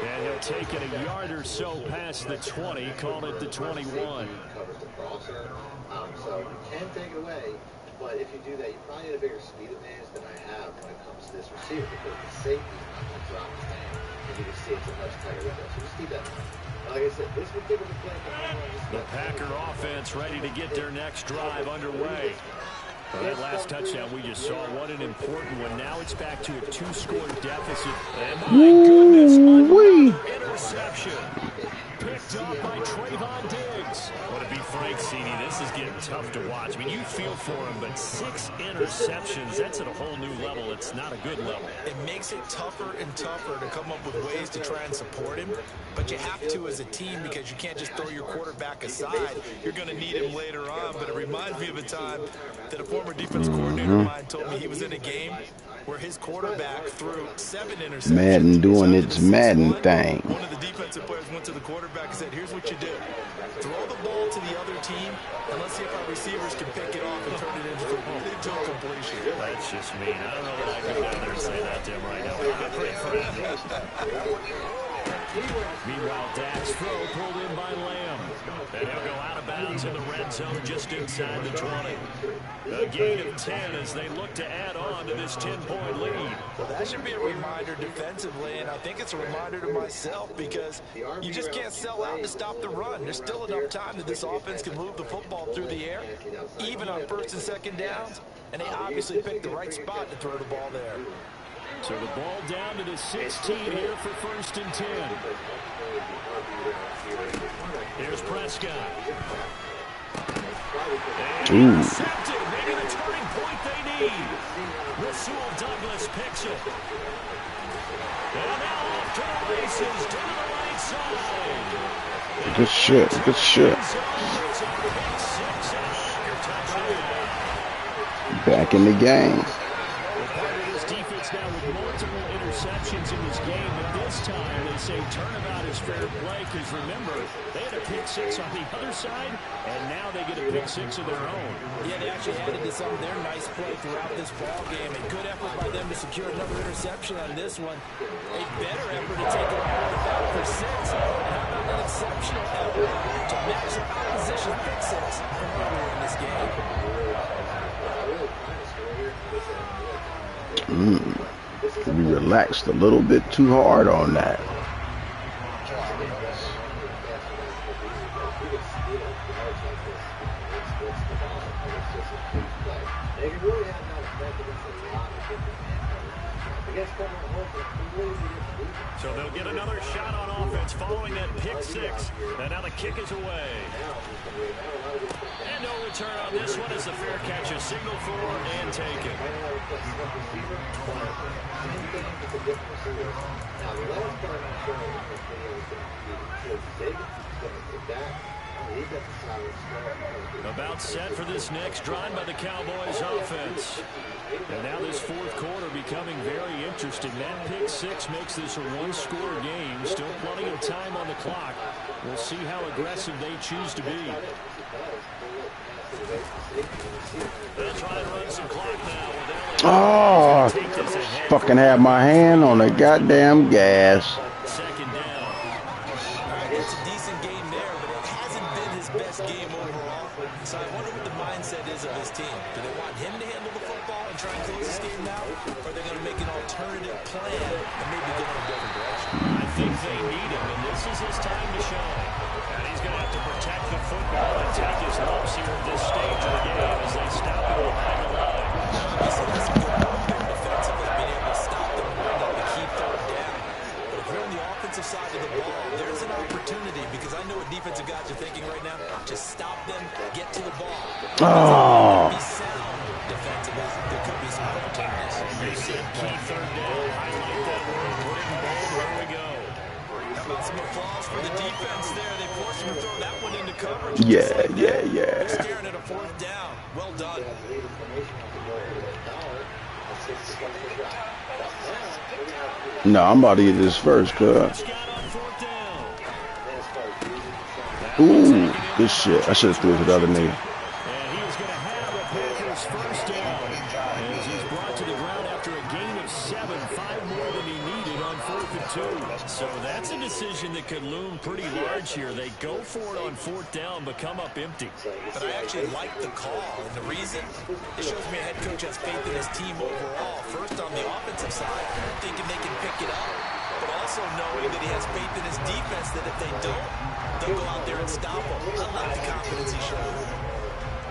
And he'll take it a yard or so past the 20, call it the 21. Covers the crosser. So you can take it away, but if you do that, you probably have a bigger speed advantage than I have when it comes to this receiver, because the safety is not going to drop his hand. And you can see it's a much tighter window. So just keep that in mind. Like I said, this particular play. The Packer offense ready to get their next drive underway. That last touchdown we just saw, what an important one. Now it's back to a 2-score deficit. And my goodness, another interception. Picked up by Trayvon Diggs. Would it be Frank Cini? This is getting tough to watch. I mean, you feel for him, but 6 interceptions, that's at a whole new level. It's not a good level. It makes it tougher and tougher to come up with ways to try and support him, but you have to as a team because you can't just throw your quarterback aside. You're going to need him later on, but it reminds me of a time that a former defense coordinator of mine told me he was in a game where his quarterback threw 7 interceptions. Madden doing its Madden thing. One of the defensive players went to the quarterback and said, here's what you do. Throw the ball to the other team, and let's see if our receivers can pick it off and turn it into a completion. That's just mean. I don't know that I can go down there and say that to him right now. I'm pretty friendly. Meanwhile, Dak's throw pulled in by Lamb. And he'll go out of bounds in the red zone just inside the 20. A gain of 10 as they look to add on to this 10-point lead. Well, that should be a reminder defensively, and I think it's a reminder to myself because you just can't sell out to stop the run. There's still enough time that this offense can move the football through the air, even on first and second downs, and they obviously picked the right spot to throw the ball there. So the ball down to the 16 here for first and 10. Here's Prescott. Intercepted. Maybe the turning point they need. Rasul Douglas picks it. And now off to the races, to the right side. Good shit. Good shit. Back in the game. Now with multiple interceptions in this game, but this time they say turnabout is fair play because remember, they had a pick 6 on the other side, and now they get a pick 6 of their own. Yeah, they actually added to some of their nice play throughout this ball game. A good effort by them to secure another interception on this one. A better effort to take it all the way back for 6. And how about an exceptional effort to match the opposition pick 6 from earlier in this game? We relaxed a little bit too hard on that. So they'll get another shot on offense following that pick 6. And now the kick is away. And no return on this one as the fair catch is signaled for and taken. About set for this next drive by the Cowboys offense. And now this fourth quarter becoming very interesting. That pick 6 makes this a one-score game. Still plenty of time on the clock. We'll see how aggressive they choose to be. They'll try and run some clock now. Oh, fucking have my hand on the goddamn gas. Second down. It's a decent game there, but it hasn't been his best game overall. So I wonder what the mindset is of his team. Do they want him to handle the football and try and close this game now? Or are they going to make an alternative plan and maybe go in a different direction? I think they need him, and this is his time to shine. And he's going to have to protect the football and take his lumps here at this stage of the game as they stop him behind the line. Obviously, that's a good work there defensively, being able to stop them and run down the key third down. But if you're on the offensive side of the ball, there's an opportunity because I know what defensive guys are thinking right now. Just stop them, get to the ball. Oh. Be sound defensively. There could be some opportunities. They said key third down. I like that word. Put it in bold. Here we go. How about some applause for the defense there? They forced him to throw that one into coverage. Yeah. They're staring at a fourth down. Well done. No, I'm about to get this first, cuz. Ooh, good shit. I should have threw it to the other nigga. And he is going to have a Packers first down as he's brought to the ground after a gain of 7, 5 more than he needed on 4th and 2. So that's a decision that could loom pretty large here. They go for it on 4th down, but come up empty. But I actually like the call, and the reason, it shows me a head coach has faith in his team overall. First on the offensive side, thinking they can pick it up, but also knowing that he has faith in his defense that if they don't, they'll go out there and stop him. I like the confidence he showed.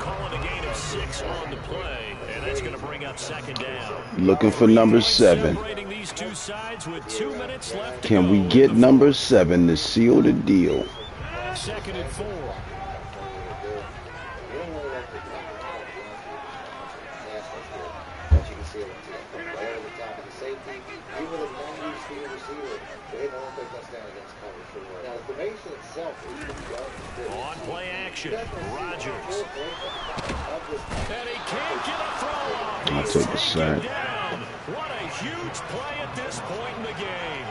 Calling a gain of 6 on the play, and that's going to bring up second down. Looking for number 7. Separating these two sides with 2 minutes left to Can go. we get number 7 to seal the deal? Second and 4. speed receiver. They had no touchdown against coverage for the Now, the formation itself is on play action, Rodgers. And he can't get a throw off. I'll take the sack. What a huge play at this point in the game.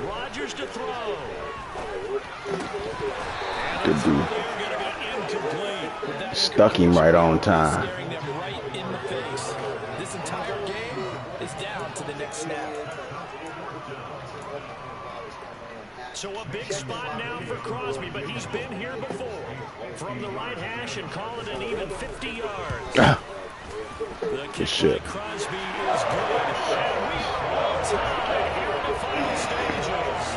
Rodgers to throw. Good dude. Stuck him right on time. This entire game is down to the next snap. So a big spot now for Crosby, but he's been here before. From the right hash and call it an even 50 yards. The kick by Crosby is good. And we are all tied here in the final stages.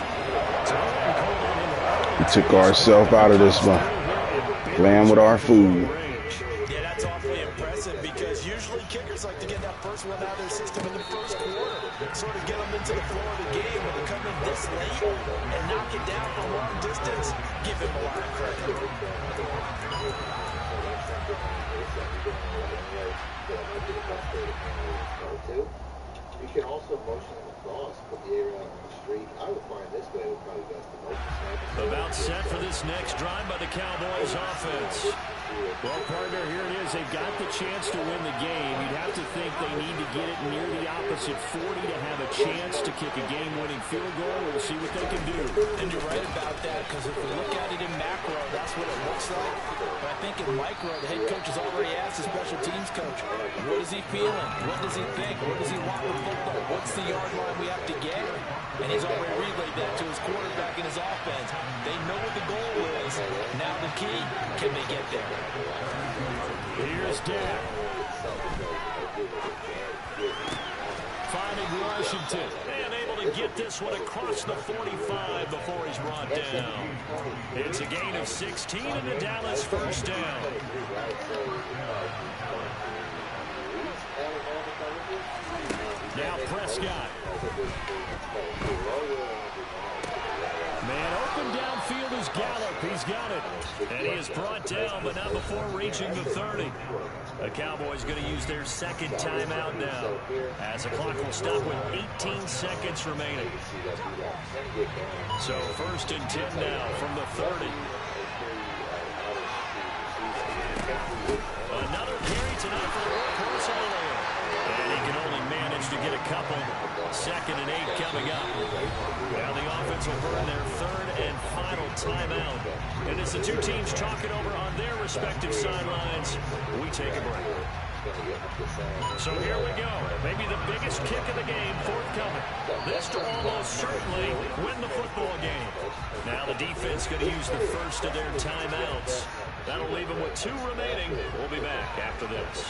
We took ourselves out of this one. Playing with our food. Yeah, that's awfully impressive because usually kickers like to get that first one out of their system in the first quarter. Sort of get them into the flow of the game when they come in this late and knock it down from long distance. Give him a lot of credit. You can also motion them across, put the area out on the street. I would find this way would probably best the motion snap. About set for this next drive by the Cowboys offense. Well, partner, here it is. They've got the chance to win the game. You'd have to think they need to get it near the opposite 40 to have a chance to kick a game-winning field goal. We'll see what they can do. And you're right about that because if we look at it in macro, that's what it looks like. But I think in micro, the head coach has already asked the special teams coach, what is he feeling? What does he think? What does he want with football? What's the yard line we have to get? And he's already relayed that to his quarterback and his offense. They know what the goal is. Now the key, can they get there? Here's Dak. Finding Washington. And able to get this one across the 45 before he's brought down. It's a gain of 16 and a Dallas first down. Now Prescott. Man open downfield is Gallup. He's got it. And he is brought down, but not before reaching the 30. The Cowboys going to use their second timeout now, as the clock will stop with 18 seconds remaining. So 1st and 10 now from the 30. Another carry tonight for the workhorse earlier. And he can only manage to get a couple. 2nd and 8 coming up. Now the offense will burn their 3rd and final timeout. And as the two teams talk it over on their respective sidelines, we take a break. So here we go. Maybe the biggest kick of the game forthcoming. This to almost certainly win the football game. Now the defense going to use the first of their timeouts. That'll leave them with 2 remaining. We'll be back after this.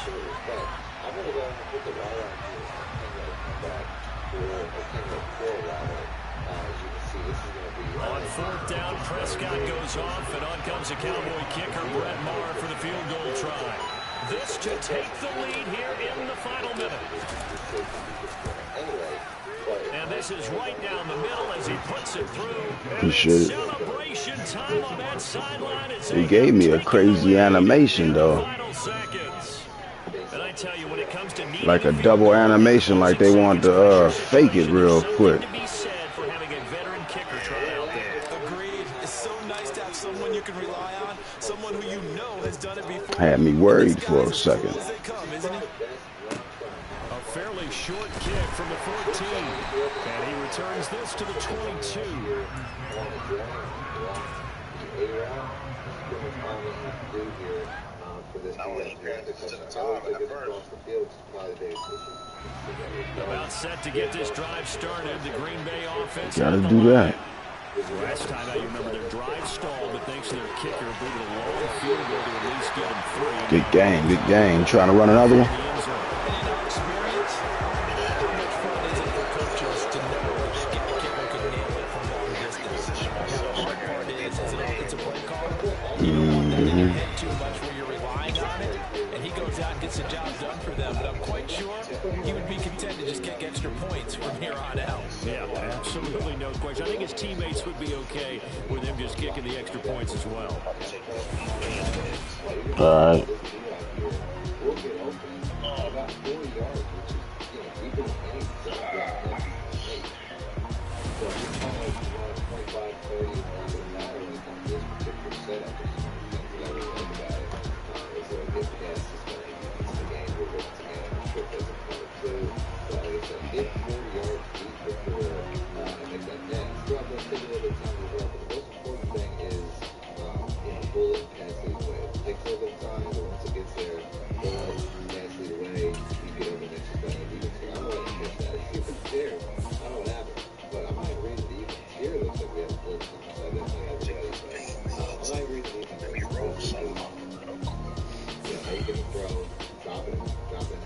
I'm going to go and put the ball on back. On 4th down, Prescott goes off, and on comes the Cowboy kicker, Brett Maher, for the field goal try. This to take the lead here in the final minute. And this is right down the middle as he puts it through. Appreciate it. Celebration time on that sideline. He gave me a crazy animation, though. Like a double animation, like they want to fake it real quick. Agreed. It's so nice to have someone you can rely on, someone who you know has done it before. Had me worried for a second. A fairly short kick from the 14, and he returns this to the 22. About set to get this drive started. The Green Bay offense. Gotta do that. Last time I remember their drive stalled, but thanks to their kicker, booted a long field goal to at least get them 3. Good game, good game. Trying to run another one. Too much where you're relying on it, and he goes out and gets the job done for them. But I'm quite sure he would be content to just kick extra points from here on out. Yeah, absolutely no question. I think his teammates would be okay with him just kicking the extra points as well. All right. We'll get open about 40 yards, which is, deeper than any zone route that we make. So if you're trying to run 25, 30, it's not going to matter when it comes to this particular setup. It's one of the things that I really like about it. Is it'll get past this kind of defense game. We're going to get on strip as a cover two. But like I said, get 40 yards deep before I make that pass. Throughout those, take a little bit of time as well. But the most important thing is, bullet and pass lead away. It takes a little bit of time, but once it gets there, bullet, pass lead away, you get over next to the defense. I don't know what catch that. If it's there, I don't know what happened. But I'm not reading the defense here. It looks like we have a blitz on, so I definitely have it ready. But I'm not reading the defense. How you can throw, drop it in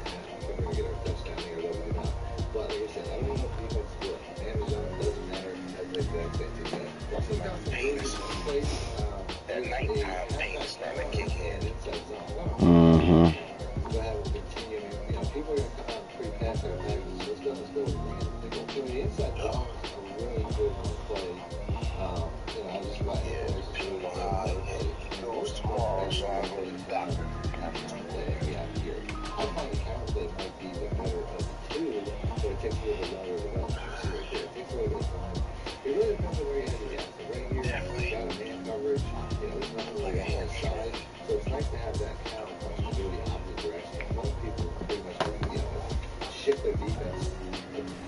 half. We're going to get our touchdown here, though we do not. But like I said, I don't know if the defense is good. Man is zone, doesn't matter. Has the exact same thing. Also, got some really good plays. At nighttime, things start to kick in. Mm-hmm. Go ahead and continue. People are going to come out and pre-pass their packages. Let's go with the inside zone. A really good play. I was just writing it. It's really good. It goes tomorrow, so I'm going to doctor. We have here. I find the counter play might be the better of the two, but it takes a little bit longer to develop. It takes a little bit of time. It really depends on where you have it at. So right here, we've got a man coverage. There's nothing really on that side. So it's nice to have that counter punch to go the opposite direction. Most people pretty much, shift their defense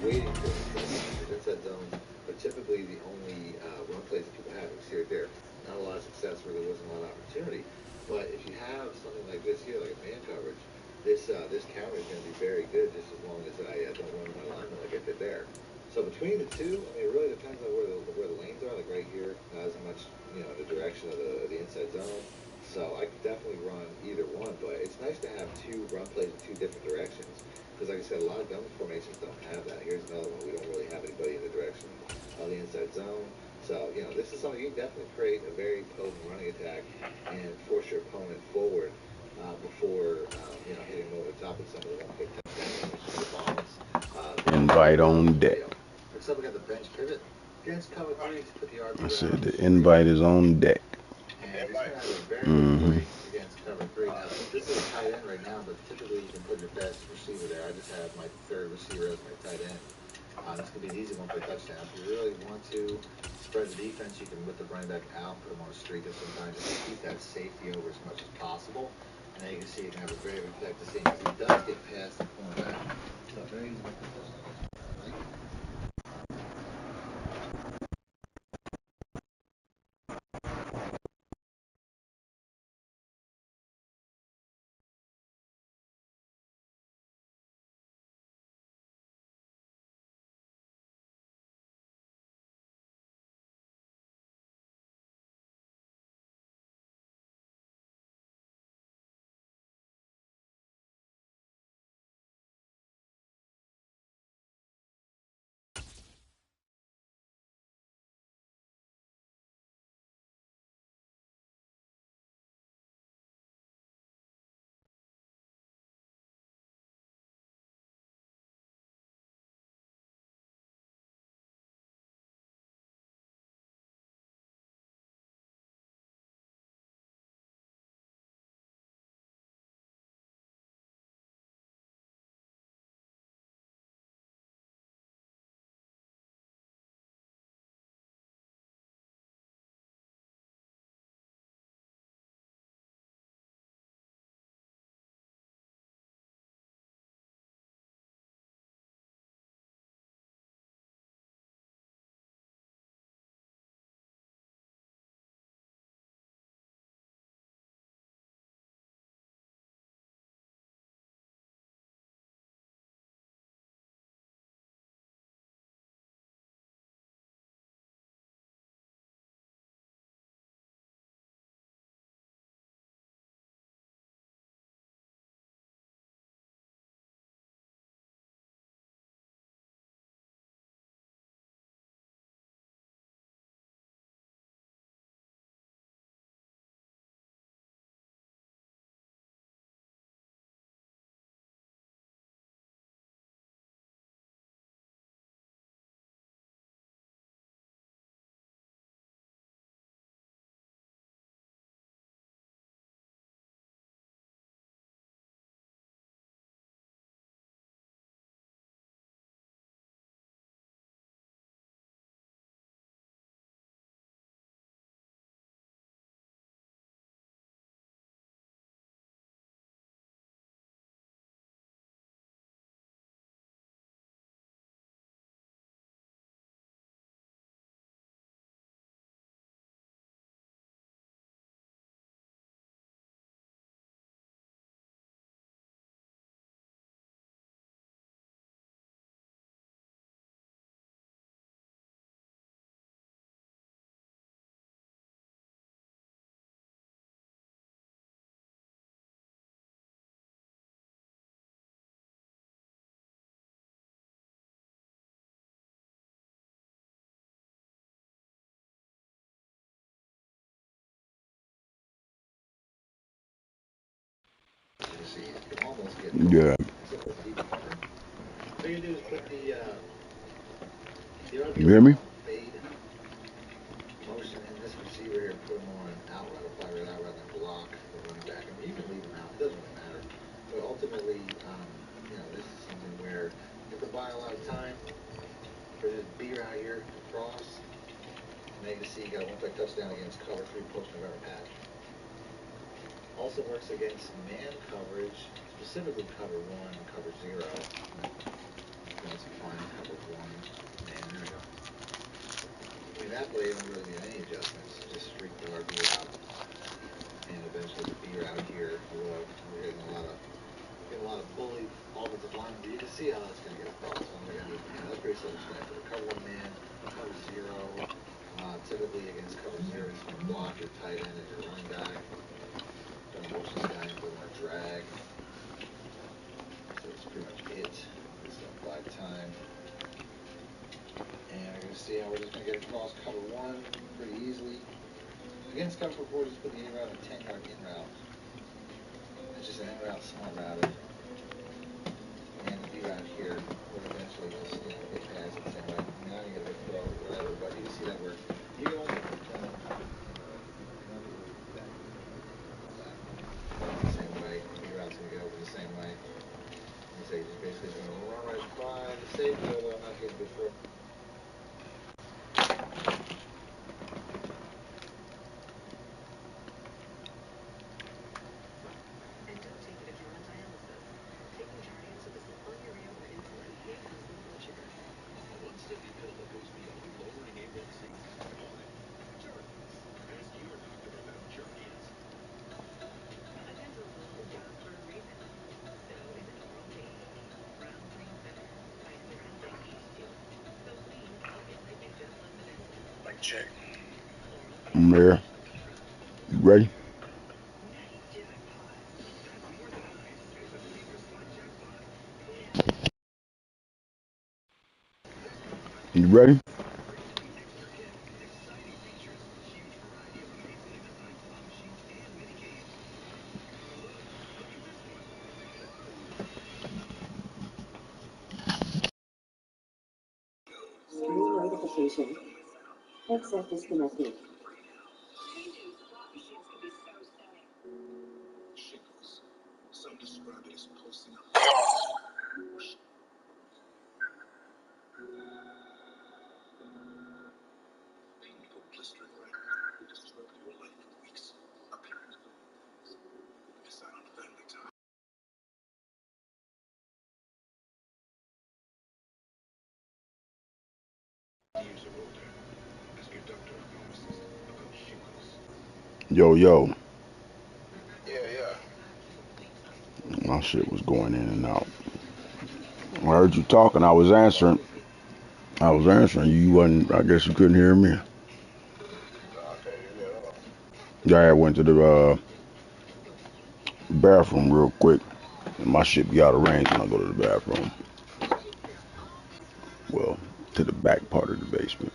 waiting for inside zones. But typically the only run plays that people have is here or there. Not a lot of success where there wasn't a lot of opportunity. But if you have something like this here, like a man coverage, this counter is going to be very good just as long as I don't run my lineman like I did there. So between the two, it really depends on where the lanes are. Like right here, not as much, the direction of the inside zone. So I could definitely run either one, but it's nice to have two run plays in two different directions. Because like I said, a lot of gun formations don't have that. Here's another one. We don't really have anybody in the direction of the inside zone. So, this is something you can definitely create a very potent running attack and force your opponent forward before, hitting over the top of some of the one-pick touchdowns. Invite on deck. Next up, we got the bench pivot. Against cover three to put the RB. I said the invite is on deck. And he's going to have a very good play against cover three. Now, this is a tight end right now, but typically you can put your best receiver there. I just have my third receiver as my tight end. This could be an easy one for a touchdown. If you really want to spread the defense, you can whip the running back out, put him on a streak at some time, just to keep that safety over as much as possible. And then you can see you can have a very effective team because he does get past the cornerback. So very easy. can almost get Yeah. except for the deep cover. All you do is put the You hear me? fade motion in this receiver here and put him on an out route, apply right out rather than block the running back. I mean, you can leave him out; it doesn't really matter. But ultimately, this is something where you have to buy a lot of time for this B route here to cross. Now you can see you got a one-play touchdown against cover 3 post-November patch. Also works against man coverage, specifically cover 1 and cover 0. Let's find cover 1. Man, there we go. I mean, that play don't really need any adjustments. Just streak the RB out, and eventually the B route here. Although we're getting a lot of bully offensive line, but you can see how that's going to get across. That's pretty self-explanatory. Cover 1 man, cover 0. Typically against cover 0, you're just going to block your tight end and your running back. Going to motion this guy into a drag. So that's pretty much it. Just apply time. And we're going to see how we're just going to get across cover 1 pretty easily. Against cover 4, just put the in route and 10-yard in route. It's just an in route, smart routed. And the B route here will eventually just, get past it the same way. Now you get a throw, whatever, but you can see that work. You can only the same way. B route's going to get over the same way. You say just basically going to run right by the safety, although I'm not getting a good throw. Check. I'm there. You ready? You ready? Screen notification. Headset disconnected. Yo, yo. Yeah. My shit was going in and out. I heard you talking. I was answering. You wasn't. I guess you couldn't hear me. Yeah, I went to the bathroom real quick. My shit be out of range when I go to the bathroom. Well, to the back part of the basement.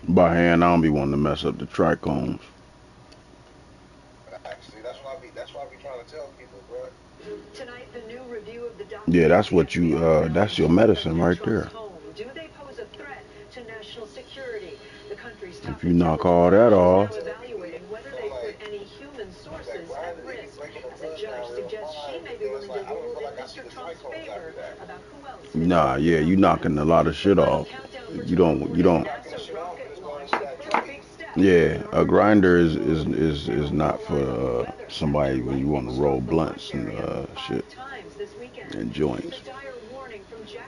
By hand, I don't be wanting to mess up the trichomes. That's why I be trying to tell people, bro. Yeah, that's what you. That's your medicine right there. threat to national security. The country's If you knock all that off, now evaluating whether they put any human sources at risk, as a judge suggests she may be willing to rule in Mr. Trump's favor about who else. nah, yeah, you knocking a lot of shit off. You don't. Yeah, a grinder is not for somebody when you want to roll blunts and shit and joints.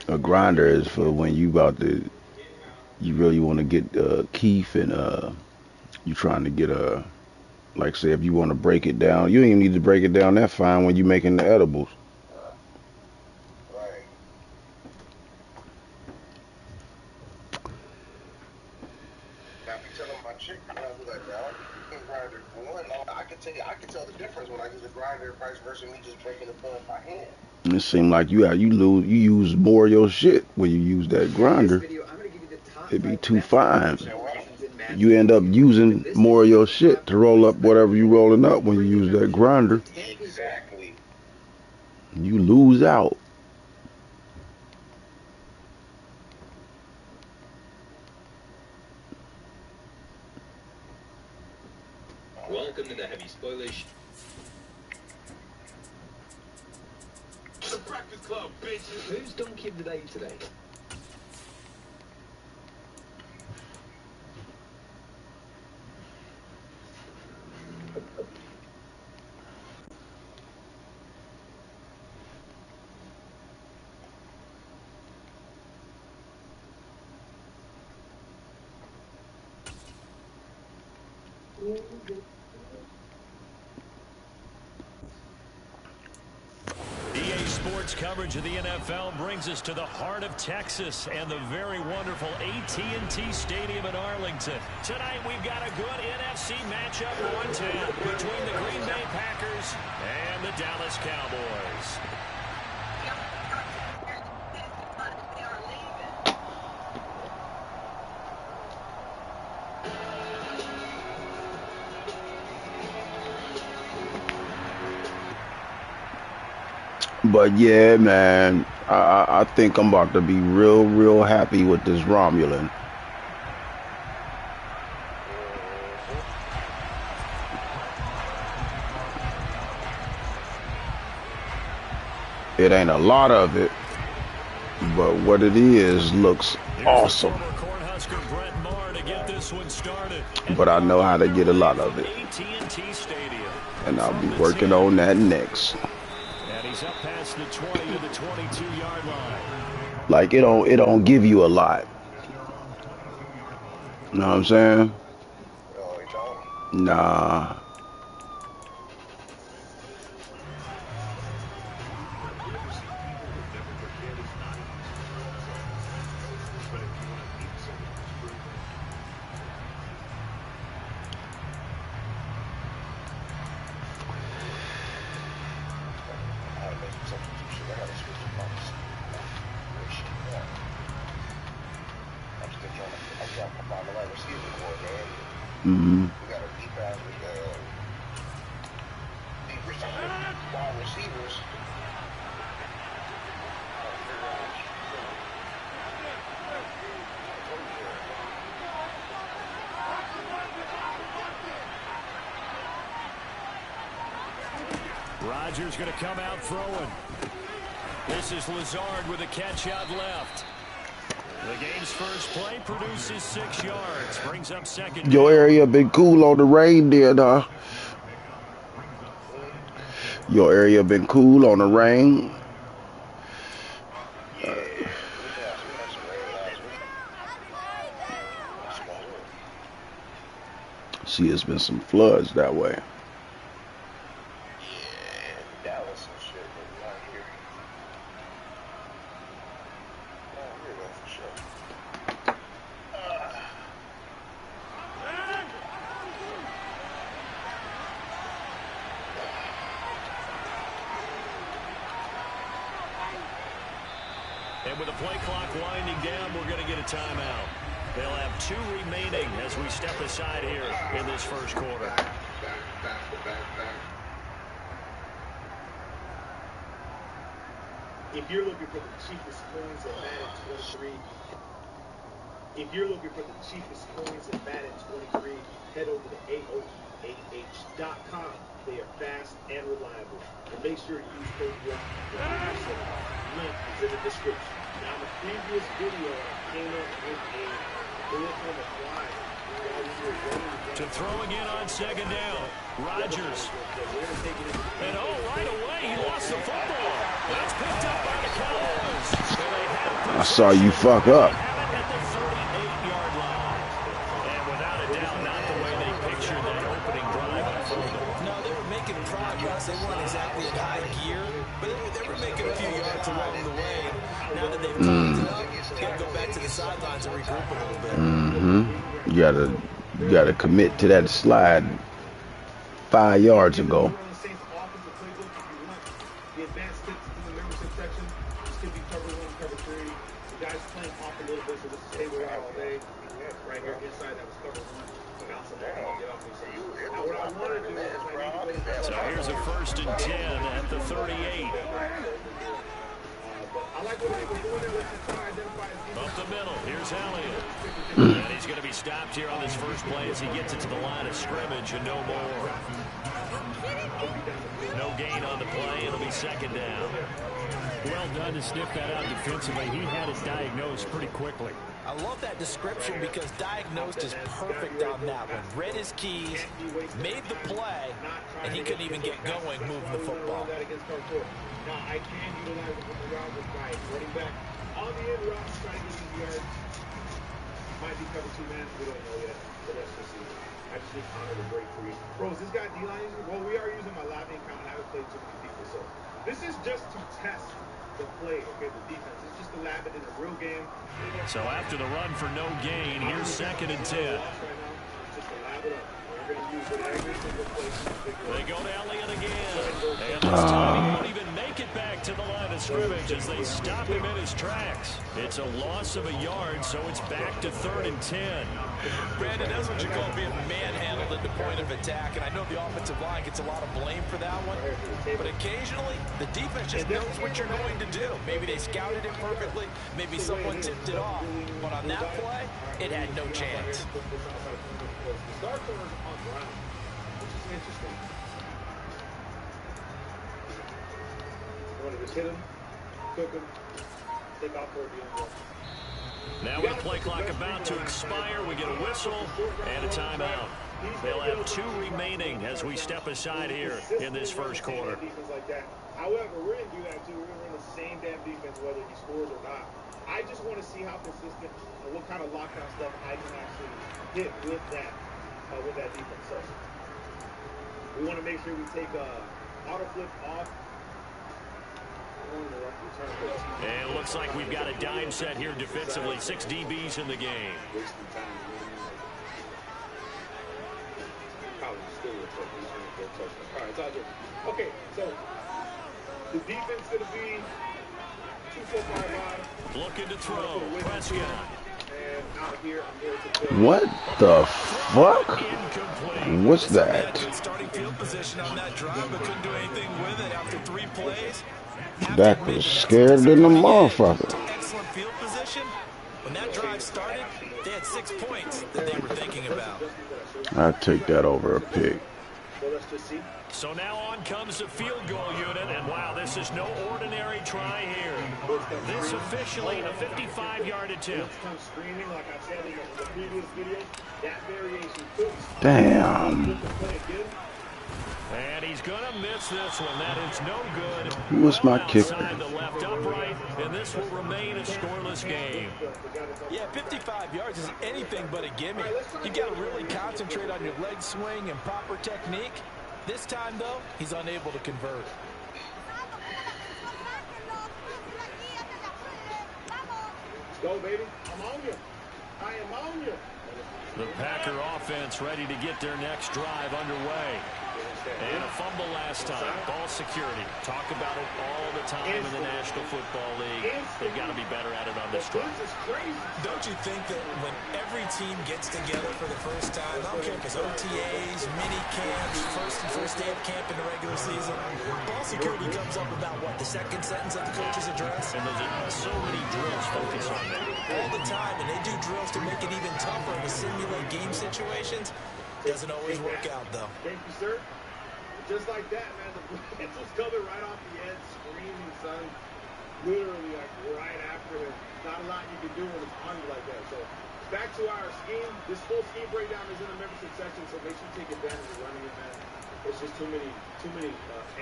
A grinder is for when you really want to get keef and you trying to get like say if you want to break it down, you don't even need to break it down that fine when you making the edibles. I can tell the difference when I use a grinder price versus me just breaking the bud by hand. It seems like you use more of your shit when you use that grinder. It'd be too fine. You end up using more of your shit to roll up whatever you rolling up when you use that grinder. Exactly. You lose out. Welcome to the Heavy Spoilage. The Breakfast Club, bitches. Who's donkey of the day today? EA Sports coverage of the NFL brings us to the heart of Texas and the very wonderful AT&T Stadium in Arlington. Tonight we've got a good NFC matchup going down between the Green Bay Packers and the Dallas Cowboys. But yeah, man, I think I'm about to be real happy with this Romulan. It ain't a lot of it, but what it is looks awesome. But I know how to get a lot of it, and I'll be working on that next. He's up past the 20 to the 22-yard line. Like it don't give you a lot. You know what I'm saying? Nah. Mm-hmm. We got a deep pass with wide receivers. Rodgers going to come out throwing. This is Lazard with a catch out left. The game's first play produces 6 yards. Brings up second. Your area been cool on the rain there, dawg. Your area been cool on the rain. See, it's been some floods that way. And with the play clock winding down, we're going to get a timeout. They'll have 2 remaining as we step aside here in this first quarter. If you're looking for the cheapest coins on Madden 23, If you're looking for the cheapest coins in Madden 23, head over to AOAH.com. They are fast and reliable. And make sure to use code BLOCK for 10% off. Link is in the description. Now, in the previous video, I came up with a bullet on the fly. To throw again on second down. Rodgers. And right away, he lost the football. That's picked up by the Cowboys. I saw you fuck up. At the 38-yard line. And without a doubt, not the way they pictured that opening drive unfolded. No, they were making progress. They weren't exactly in high gear, but they were making a few yards along the way. Now that they've cleaned it up, you got to go back to the sidelines and regroup a little bit. You gotta commit to that slide 5 yards ago. The advanced tips in the membership section. This could be cover 1, cover 3. The guys playing off a little bit, so this is table out all day. Right here inside, that was cover 1. Bounce the ball, get off me. Now what I want to do is So here's a 1st and 10 at the 38. I like what they were doing there. Let's try to identify his Up the middle, here's Elliott. And he's going to be stopped here on this first play as he gets it to the line of scrimmage and no more. No gain on the play. It'll be second down. Well done to sniff that out defensively. He had it diagnosed pretty quickly. I love that description because diagnosed is perfect on that one. Read his keys, made the play, and he couldn't even get going moving the football. Now, I can utilize it with the route with my running back on the end route, trying to get easy yards. Might be cover 2 man. We don't know yet. So let's just see. I just need to honor the break for you. Bro, is this guy D-line using? Well, we are using my live account. I haven't played too many people. So this is just to test the play, okay, the defense. It's just to lab it in a real game. So after the run for no gain, here's 2nd and 10. Just to lab it up. We're going to use it every single play. They go to Elliott again. And this time he won't even make it back to the line of scrimmage as they stop him in his tracks. It's a loss of a yard, so it's back to 3rd and 10. Brandon, that's what you call being manhandled at the point of attack, and I know the offensive line gets a lot of blame for that one, but occasionally the defense just knows what you're going to do. Maybe they scouted it perfectly, maybe someone tipped it off, but on that play, it had no chance. The star corner's on ground, which is interesting. You want to just hit him, cook him, take off for the end. Now with the play clock about to expire, we get a whistle and a timeout. They'll have 2 remaining as we step aside here in this first quarter. However, we're going to do that too. We're going to run the same damn defense whether he scores or not. I just want to see how consistent and what kind of lockdown stuff I can actually hit with that defense. So we want to make sure we take auto flip off. And it looks like we've got a dime set here defensively. 6 DBs in the game. Okay, so the defense going to be 2-4-5. Looking to throw. Prescott. And out here, I'm going to What the fuck? What's that? Starting field position on that drive, but couldn't do anything with it after 3 plays. Dak was scared than a motherfucker. Excellent field position. When that drive started, they had 6 points that they were thinking about. I'd take that over a pick. So now on comes the field goal unit, and wow, this is no ordinary try here. This officially a 55-yard attempt. Damn. And he's going to miss this one. That is no good. Who was my kicker? Outside the left upright, and this will remain a scoreless game. Yeah, 55 yards is anything but a gimme. You got to really concentrate on your leg swing and proper technique. This time, though, he's unable to convert. Go, baby. I'm on you. I am on you. The Packer offense ready to get their next drive underway. And a fumble last time. Ball security. Talk about it all the time in the National Football League. They've got to be better at it on this drive. Don't you think that when every team gets together for the first time, I don't care if it's OTAs, mini camps, first day of camp in the regular season, ball security comes up about, what, the second sentence of the coach's address? And there's so many drills focus on that. all the time, and they do drills to make it even tougher to simulate game situations. Doesn't always work out, though. Thank you, sir. Just like that, man, the blitz was coming right off the edge, screaming, son. Literally, like, right after him. Not a lot you can do when it's on you like that. So, back to our scheme. This full scheme breakdown is in the membership section, so make sure you take advantage of running it, man. It's just too many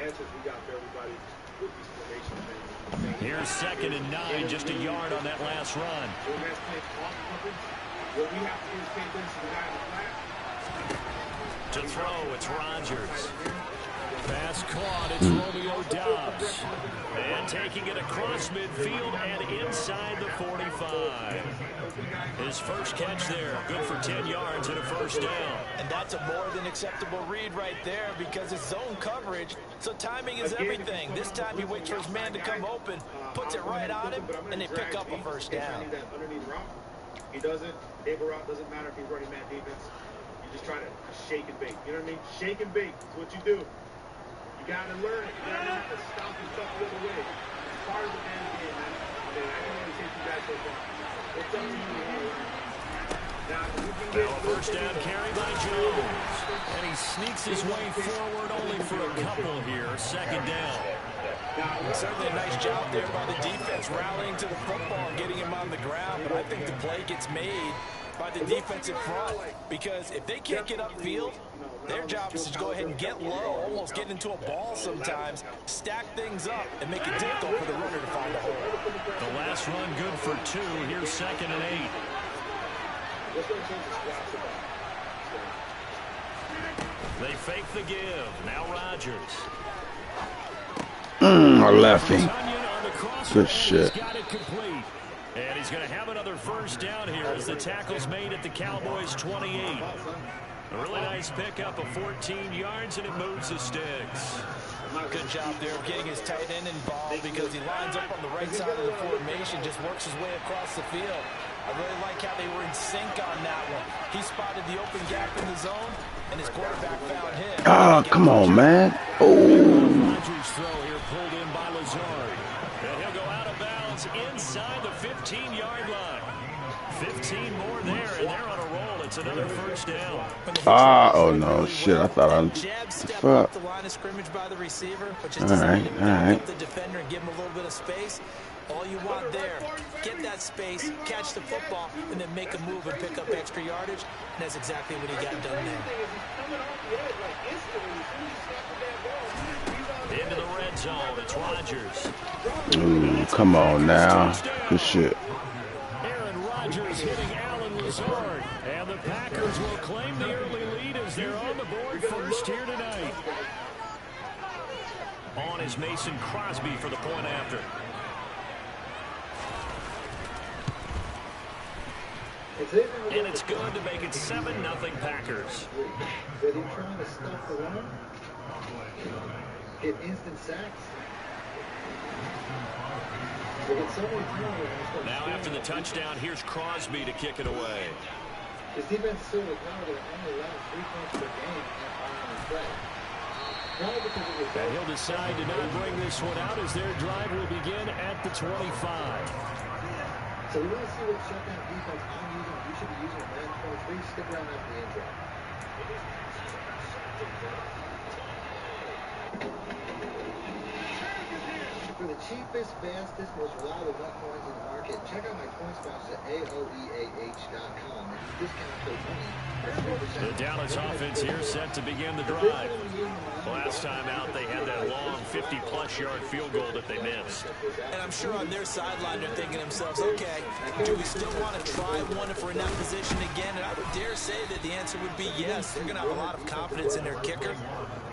answers we got for everybody with these formations, man. Here's 2nd and 9, just a yard on that last run. What we have to do is pay attention to the guy in the flat. To throw, it's Rodgers. Pass caught, it's Romeo Doubs. And taking it across midfield and inside the 45. His first catch there, good for 10 yards and a first down. And that's a more than acceptable read right there because it's zone coverage, so timing is everything. This time he waits for his man to come open, puts it right on him, and they pick up a first down. He doesn't. Neighbor route doesn't matter if he's running man defense. You just try to shake and bake. You know what I mean? Shake and bake is what you do. You got to learn it. You got to learn how to stop and stuff the other way. It's part of the man game, man. I mean, I can only take you guys so far. It's up to you to learn. Now a first down carry by Jones. And he sneaks his way forward only for a couple here. 2nd down. Certainly a nice job there by the defense, rallying to the football and getting him on the ground. But I think the play gets made by the defensive front because if they can't get upfield, their job is to go ahead and get low, almost get into a ball sometimes, stack things up, and make it difficult for the runner to find a hole. The last run good for 2. Here's 2nd and 8. They fake the give. Now Rodgers. I left him. Good shit. And he's going to have another first down here as the tackle's made at the Cowboys 28. A really nice pickup of 14 yards, and it moves the sticks. Good job there of getting his tight end involved because he lines up on the right side of the formation, just works his way across the field. I really like how they were in sync on that one. He spotted the open gap in the zone, and his quarterback found him. Oh, come on, man. Oh. Rodgers throw here pulled in by Lazard. And he'll go out of bounds inside the 15-yard line. 15 more there, and they're on a roll. It's another first down. Oh no, shit! I thought I. Fuck. The line of scrimmage by the receiver, but just all right. The defender and give him a little bit of space. All you want there, get that space, catch the football, and then make a move and pick up extra yardage. And that's exactly what he got done there. Into the red zone, it's Rodgers. Ooh, come on now. Good shit. Aaron Rodgers hitting Alan Lazard. And the Packers will claim the early lead as they're on the board first here tonight. On is Mason Crosby for the point after. And it's good to make it 7-0 Packers. Whether you're trying to stop the run, get instant sacks. Now after the touchdown, here's Crosby to kick it away. His defense still required to only allow 3 points per game on the play. And he'll decide to not bring this one out as their drive will begin at the 25. So we want to see what shutdown defense I'm using. You should be using a man 23. Stick around after the intro. For the cheapest, fastest, most reliable coins in the market, check out my coin sponsors at AOEAH.com. And discount code money. The Dallas offense here set to begin the drive. Last time out, they had that long 50-plus yard field goal that they missed. And I'm sure on their sideline they're thinking to themselves, okay, do we still want to try one if we're in that position again? And I would dare say that the answer would be yes. They're going to have a lot of confidence in their kicker.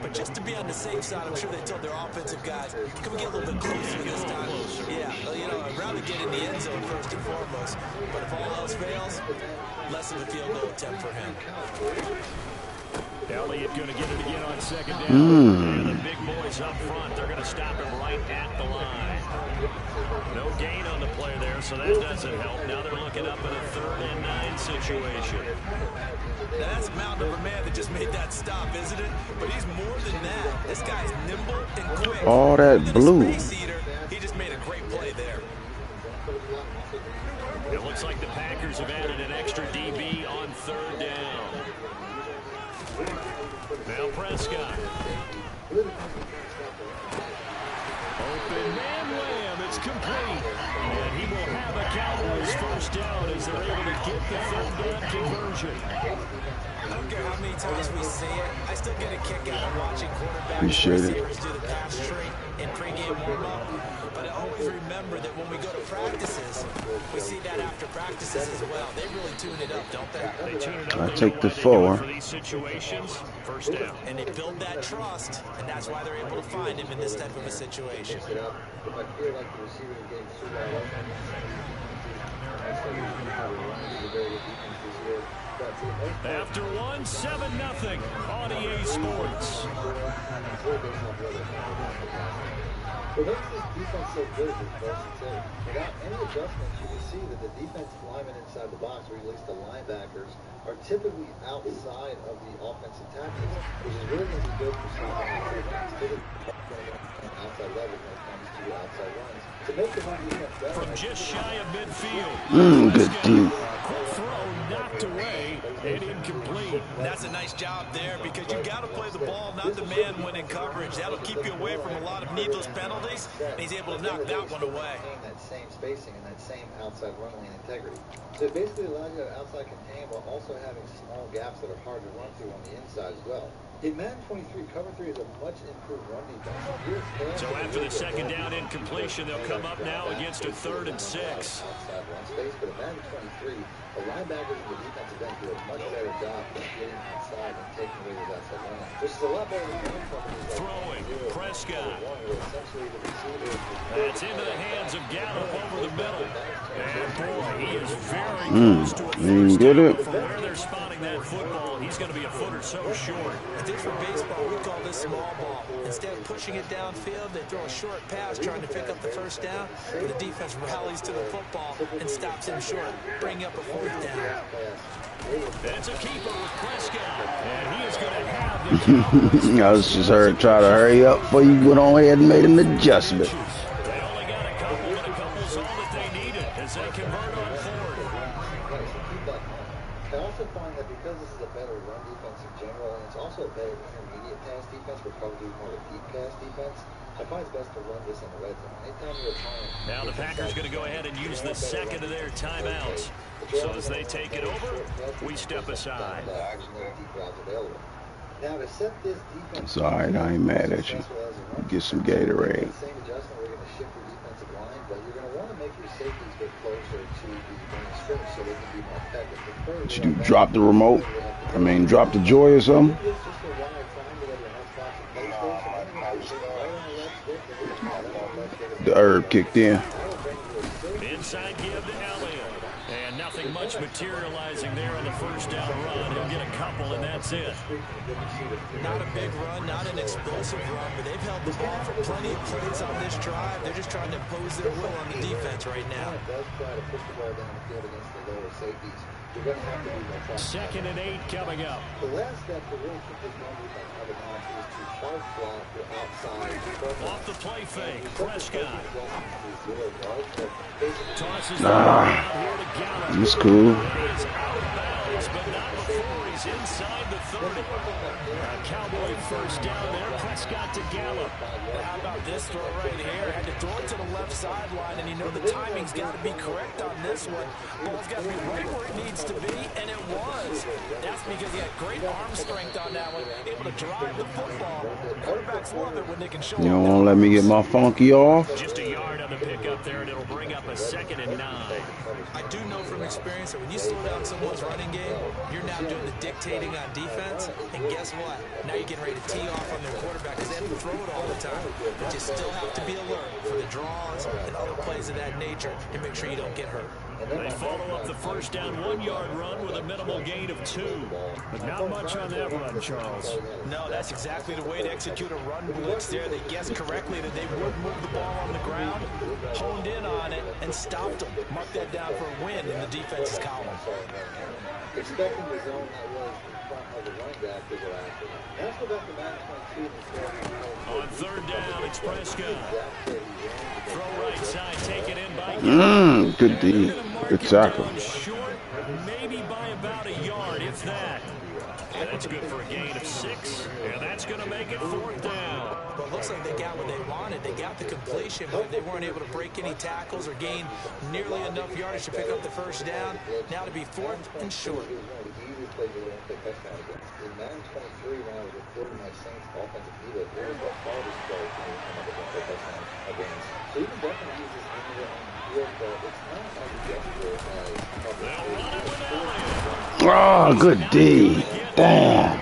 But just to be on the safe side, I'm sure they told their offensive guys, can we get a little bit closer this time? Yeah, well, you know, I'd rather get in the end zone first and foremost. But if all else fails, less of a field goal attempt for him. Elliott going to get it again on second down. And the big boys up front, they're going to stop him right at the line. No gain on the play there, so that doesn't help. Now they're looking up at a 3rd and 9 situation. Now that's a mountain of a man that just made that stop, isn't it? But he's more than that. This guy's nimble and quick. All that blue. He just made a great play there. It looks like the Packers have added an extra DB on 3rd down. Now Prescott. Open man wham, it's complete. And he will have a Cowboys 1st down as they're able to get the 3rd down conversion. I don't care how many times we see it, I still get a kick out of watching quarterbacks and receivers do the pass tree in pregame warm-up. But I always remember that when we go to practices, we see that after practices as well. They really tune it up, don't they? They tune it up. I take the 4. For these situations, 1st down. And they build that trust, and that's why they're able to find him in this type of a situation. After 1, 7-0 on EA Sports. What makes this defense so good is versatility. Without any adjustments, you can see that the defensive linemen inside the box, or at least the linebackers, are typically outside of the offensive tackles, which is really going to be good for stopping outside level when it comes to outside runs. To make the run defense better, from just shy of midfield. Good deep. Quick throw knocked away and incomplete. And that's a nice job there because you got to play the ball, not the man when in coverage. That'll keep you away from a lot of needless penalties, and he's able to knock that one away. That same spacing and that same outside run lane integrity. So it basically allows you to have outside contain while also having small gaps that are hard to run through on the inside as well. In Madden 23, cover 3 is a much improved run defense. So after the 2nd down incompletion, they'll come up now against a 3rd and 6. Outside run space, but in Madden 23, the linebackers and the defensive end do a much better job of getting outside and taking away those outside runs, which is a lot better than the companies. Throwing, Prescott. That's into the hands of Gallup over the middle. And boy, he is very close to a 1st down. From where they're spotting that football, he's going to be a foot or so short. I think for baseball, we call this small ball. Instead of pushing it downfield, they throw a short pass trying to pick up the 1st down, and the defense rallies to the football and stops him short, bringing up a 4th down. That's a keeper with Prescott, and he is going to have the I was just trying to hurry up before you went on ahead and made an adjustment. They only got a couple, but a couple's all that they needed as they convert on 4th. I also find that because this is a better run defense in general, and it's also a better intermediate pass defense, we're probably more of a deep pass defense, I find it's best to run this in the red zone. Anytime you're trying. Now the Packers going to go ahead and use the 2nd of their timeouts. So as they take it over, we step aside. Now to set this defense. It's all right. I ain't mad at you. Get some Gatorade. Same adjustment. We're going to shift your defensive line, but you're going to want to make your safeties get closer to the line of scrimmage so they can be more effective. What you do? Drop the remote? I mean, drop the joy or something? The herb kicked in. Inside give to Elliott. And nothing much materializing there on the 1st down run. He'll get a couple, and that's it. Not a big run, not an explosive run, but they've held the ball for plenty of plays on this drive. They're just trying to impose their will on the defense right now. You're going to have to be more fast. 2nd and 8 coming up. The last step to really keep this run defense out of bounds is to hard block your outside. Off the play fake, Prescott. Tosses here to Gallup. It's cool. He's out of bounds, but not before he's inside the 30. A Cowboy 1st down there. Prescott to Gallup. How about this throw right here? Had to throw it to the left sideline, and you know the timing's got to be correct on this one. Ball's got to be right where it needs to be, and it was. That's because he had great arm strength on that one, able to drive the football. Quarterbacks love it when they can show You don't want to let me get my funky off? Just a yard on the pickup there, and it'll bring up a 2nd and 9. I do know from experience that when you slow down someone's running game, you're now doing the dictating on defense, and guess what? Now you're getting ready to tee off on their quarterback because they have to throw it all the time. But you still have to be alert for the draws and other plays of that nature to make sure you don't get hurt. They follow up the first down 1-yard run with a minimal gain of 2. But not much on that run, Charles. No, that's exactly the way to execute a run blitz there. They guessed correctly that they would move the ball on the ground, honed in on it, and stopped them. Mark that down for a win in the defense's column. Expecting the zone that was in front of the running back to go after. Let's go back to match 22. On third down, it's Prescott. Throw right side, taken in by good D. Good tackle. Short, maybe by about a yard, if that. And that's good for a gain of 6, and that's going to make it 4th down. Well, it looks like they got what they wanted. They got the completion, but they weren't able to break any tackles or gain nearly enough yardage to pick up the first down. Now to be 4th and short. In Madden 23, when I was recording my Saints offensive defense, there was a hardest play for me to come up with a touchdown against. So you can definitely use this anywhere on the field, but it's not as accessible as Oh, good D. Damn.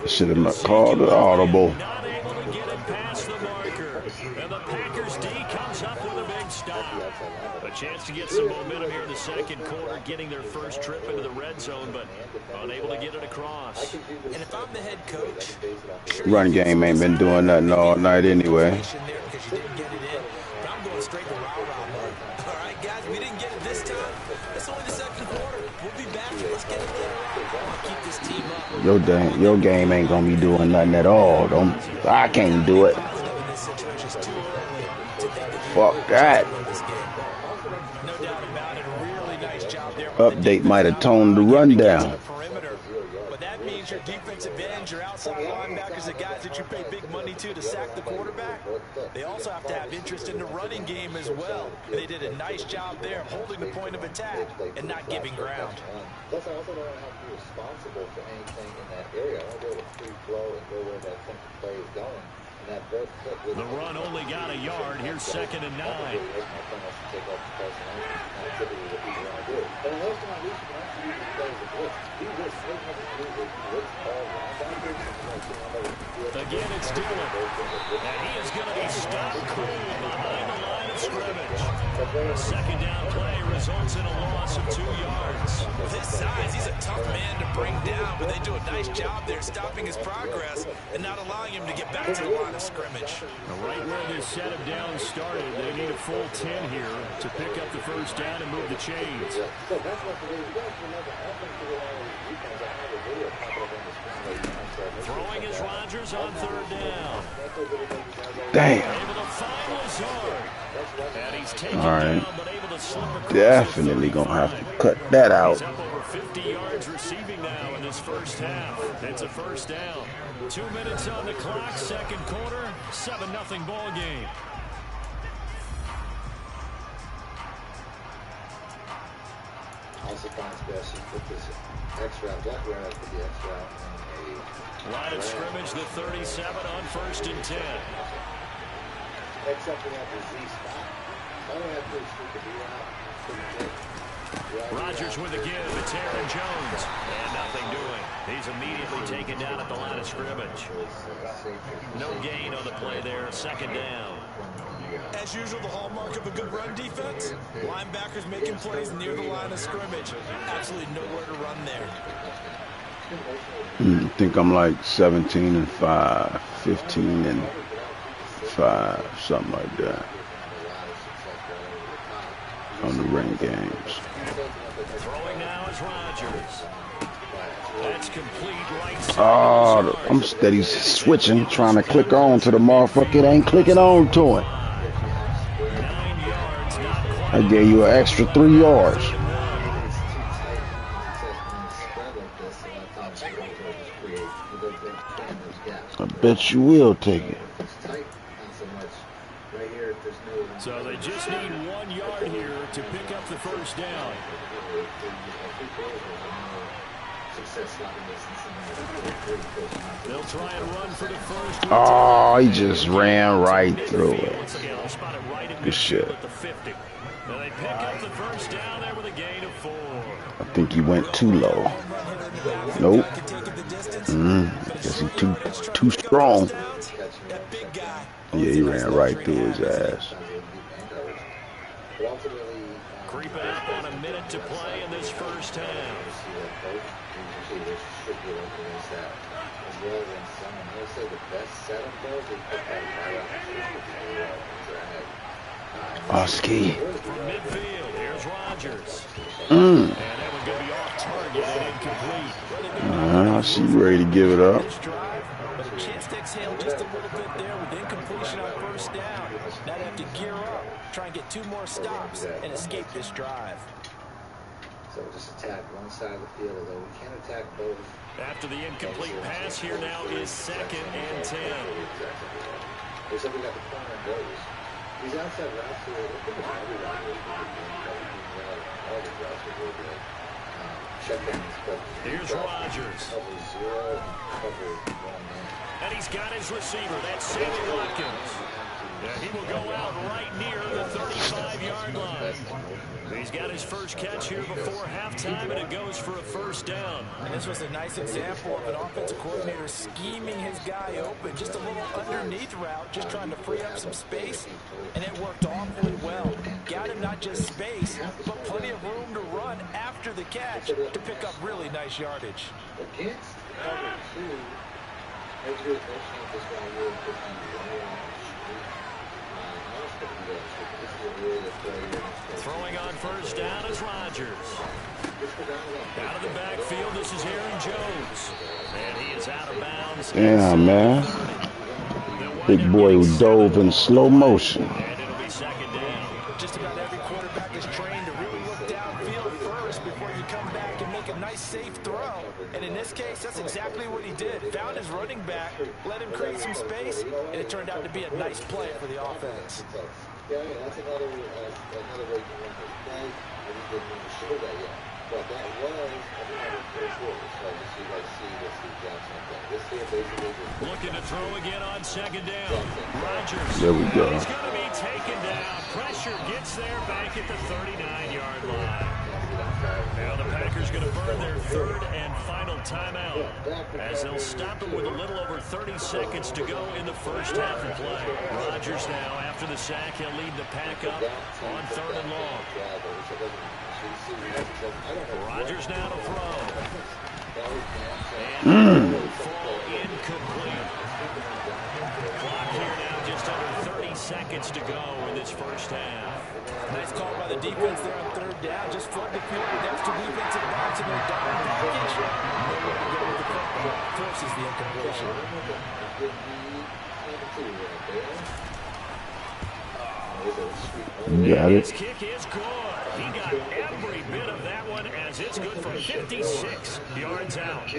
Should have not called it audible. Not able to get it past the marker. And the Packers D comes up with a big stop. A chance to get some momentum here in the second quarter, getting their first trip into the red zone, but unable to get it across. And if I'm the head coach, Run game ain't been doing nothing all night anyway. because you didn't get it in, but I'm going straight to rah-rah mode. All right, guys, we didn't get it this time. It's only the second quarter. We'll be back. Let's get it later on. Keep this team up. Your game ain't gonna be doing nothing at all. I can't do it. Fuck that. No doubt about it. Really nice job there. Update might have toned the run down. But that means your defensive ends, your outside linebackers, the guys that you pay big money to sack the quarterback, they also have to have interest in the running game as well. They did a nice job there of holding the point of attack and not giving ground. Plus, I also don't want to have to be responsible for anything in that area. I want to be able to free flow and go where that template play is going. The run only got a yard. Here's 2nd and 9. Again, it's Dillon. And he is going to be stopped cold behind the line of scrimmage. A second down play results in a loss of 2 yards. With his size, he's a tough man to bring down, but they do a nice job there stopping his progress and not allowing him to get back to the line of scrimmage. Right where this set of downs started, they need a full 10 here to pick up the first down and move the chains. Throwing is Rodgers on third down. Damn. All right. Definitely gonna have to cut that out. He's up over 50 yards receiving now in this first half. It's a first down. 2 minutes on the clock, second quarter, 7-0 ball game. Also finds best to put this extra out. Jack Warren has to be extra out on a line of scrimmage, the 37 on 1st and 10. Except we have the Z spot. I don't have to shoot the B out. Rodgers with a give. It's Aaron Jones. And nothing doing. He's immediately taken down at the line of scrimmage. No gain on the play there. 2nd down. As usual, the hallmark of a good run defense, linebackers making plays near the line of scrimmage. Absolutely nowhere to run there. I think I'm like 17-5, 15-5, something like that on the ring games. Throwing now is Rodgers. That's complete right side. Oh, I'm steady switching, trying to click on to the motherfucker. It ain't clicking on to it. I gave you an extra 3 yards. I bet you will take it. So they just need 1 yard here to pick up the first down. They'll try and run for the first. Oh, he just ran right through it. Good shit. They pick up the first down there with a gain of 4. I think he went too low. Nope. Guess he too strong. Yeah, he ran right through his ass. Creeping up on a minute to play in this first half. Oski. From midfield, here's Rodgers. And that one going to be off target and incomplete. She ready to give it up. But a chance to exhale just a little bit there with incompletion on first down. Now they have to gear up, try and get 2 more stops, and escape this drive. So just attack one side of the field, although we can't attack both. After the incomplete pass, here now is 2nd and 10. Looks like we got the corner and goes. These outside routes here, look at every route all the routes are really good. Check-ins, but here's Rodgers. Cover 0 and cover 1 man. And he's got his receiver. That's Sammy Watkins. He will go out right near the 35-yard line. He's got his first catch here before halftime, and it goes for a first down. And this was a nice example of an offensive coordinator scheming his guy open. Just a little underneath route, just trying to free up some space, and it worked awfully well. Got him not just space, but plenty of room to run after the catch to pick up really nice yardage. Against cover 2, there's good motion of this guy really pushing Throwing on first down is Rodgers. Out of the backfield, this is Aaron Jones. And he is out of bounds. Damn, man. Big boy who dove in slow motion. And it'll be 2nd down. Just about every quarterback is trained to really look downfield first before you come back and make a nice, safe throw. And in this case, that's exactly what he did. Found his running back, let him create some space, and it turned out to be a nice play for the offense. Yeah, that's another way to run his play. I just didn't show that yet. But that was another first quarter. So just so you guys see what Steve Jackson did. This here basically just looking to throw again on 2nd down. Rodgers. There we go. He's going to be taken down. Pressure gets there back at the 39-yard line. Now the Packers going to burn their 3rd and final timeout as they'll stop it with a little over 30 seconds to go in the first half of play. Rodgers now, after the sack, he'll lead the pack up on 3rd and long. Rodgers now to throw. And fall incomplete. Clock here now just under 30 seconds to go in this first half. Nice call by the defense there on 3rd down. Just flood the field with extra defensive backs in their down package. Nowhere to go with the football. Forces the incompletion. Got it. His kick is good. He got every bit of that one as it's good from 56 yards out.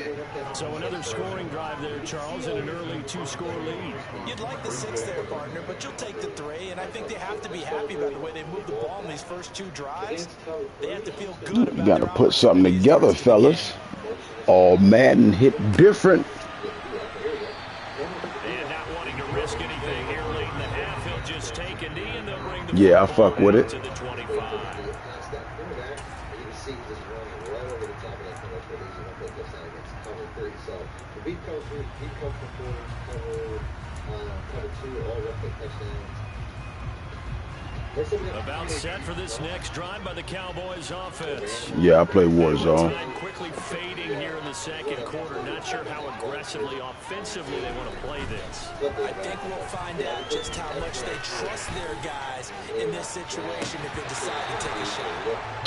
So another scoring drive there, Charles, and an early 2-score lead. You'd like the 6 there, partner, but you'll take the 3, and I think they have to be happy about the way they moved the ball in these first 2 drives. They have to feel good about You got to put something together, fellas. All Madden hit different. And not wanting to risk anything here late in the half, he'll just take a knee and they'll bring the Yeah, I fuck with it. to the 25. So the beat cover 4, cover 2, all roughly touchdowns. About set for this next drive by the Cowboys offense. Yeah, I play Warzone. Time quickly fading here in the 2nd quarter. Not sure how aggressively, offensively they want to play this. I think we'll find out just how much they trust their guys in this situation if they decide to take a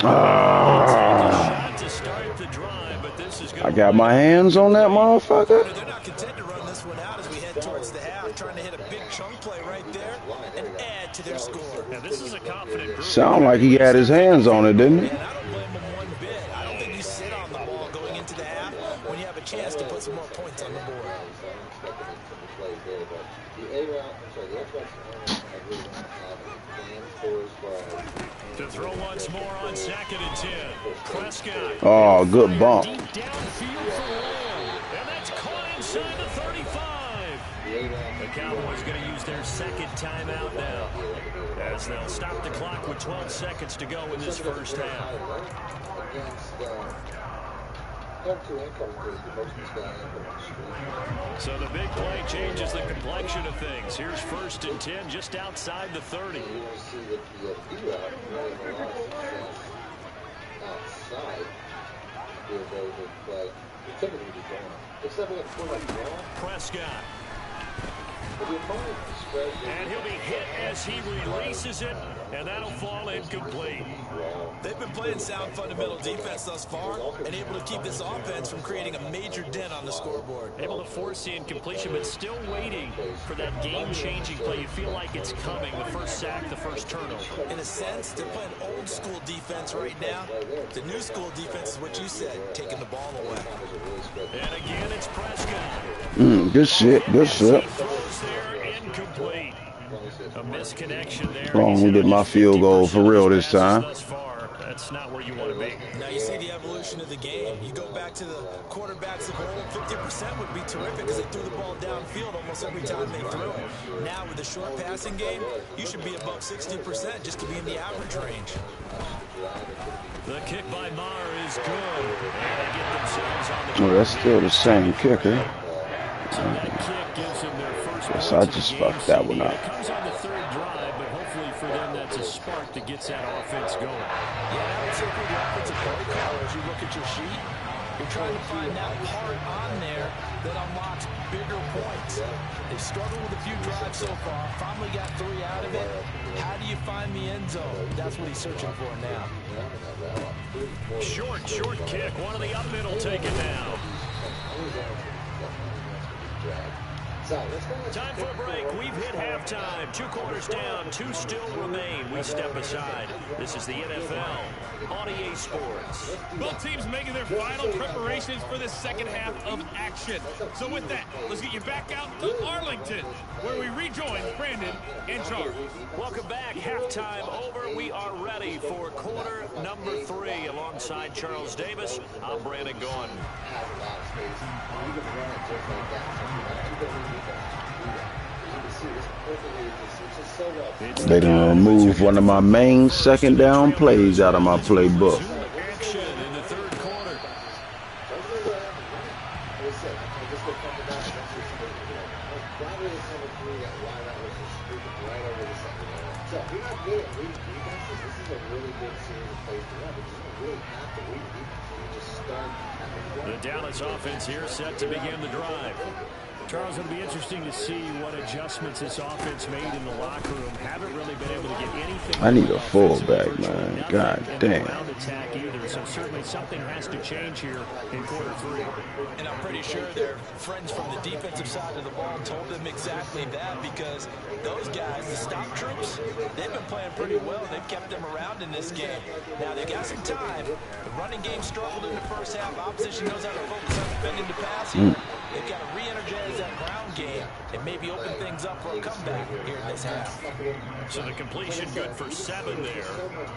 shot. To start the drive, but this is I got my hands on that motherfucker. They're not content to run this one out as we head towards the half, trying to hit a big chunk play right there and add to their score. Now this is a confident group. Sound like he had his hands on it, didn't he? And I don't blame him one bit. I don't think you sit on the ball going into the half when you have a chance to put some more points on the board. To throw once more on 2nd and 10. Prescott. Oh, good bump. Deep downfield for Lamb. And that's caught inside the 35. The Cowboys going to use their 2nd timeout now, as they'll stop the clock with 12 seconds to go in this first half. So the big play changes the complexion of things. Here's 1st and 10 just outside the 30. Prescott. And he'll be hit as he releases it, and that'll fall incomplete. They've been playing sound fundamental defense thus far and able to keep this offense from creating a major dent on the scoreboard. Able to force the incompletion, but still waiting for that game-changing play. You feel like it's coming, the first sack, the first turnover. In a sense, they're playing old-school defense right now. The new school defense is what you said, taking the ball away. And again, it's Prescott. Good shit. Good shit. Incomplete. A misconnection there. Oh, I'm gonna get my field goal for real this time. That's not where you want to be. Now you see the evolution of the game. You go back to the quarterbacks of old, 50% would be terrific because they threw the ball downfield almost every time they threw it. Now with the short passing game, you should be above 60% just to be in the average range. The kick by Maher is good. And they get themselves on the that's still the same kicker. So that kick gives them their first Guess I just fucked that one up. It comes on the 3rd drive, but hopefully for them that's a spark that gets that offense going. Yeah, I would say for the offensive play caller, as you look at your sheet, you're trying to find that part on there that unlocks bigger points. They've struggled with a few drives so far, finally got 3 out of it. How do you find the end zone? That's what he's searching for now. Short kick. One of the up middle taken now. Time for a break. We've hit halftime. 2 quarters down. 2 still remain. We step aside. This is the NFL on EA Sports. Both teams making their final preparations for the second half of action. So with that, let's get you back out to Arlington, where we rejoin Brandon and Charles. Welcome back. Halftime over. We are ready for quarter number 3 alongside Charles Davis. I'm Brandon Gaughan. They done removed one of my main 2nd down plays out of my playbook. Action in the 3rd quarter. The Dallas offense here set to begin the drive. Charles, it'll be interesting to see what adjustments this offense made in the locker room. Haven't really been able to get anything. I need a fullback, man. God damn. Attack either, so certainly something has to change here in quarter 3. And I'm pretty sure their friends from the defensive side of the ball told them exactly that, because those guys, the stop troops, they've been playing pretty well. They've kept them around in this game. Now they got some time. The running game struggled in the first half. Opposition knows how to focus on defending the passing. They've got to re-energize that ground game and maybe open things up for a comeback here in this half. So the completion good for 7 there,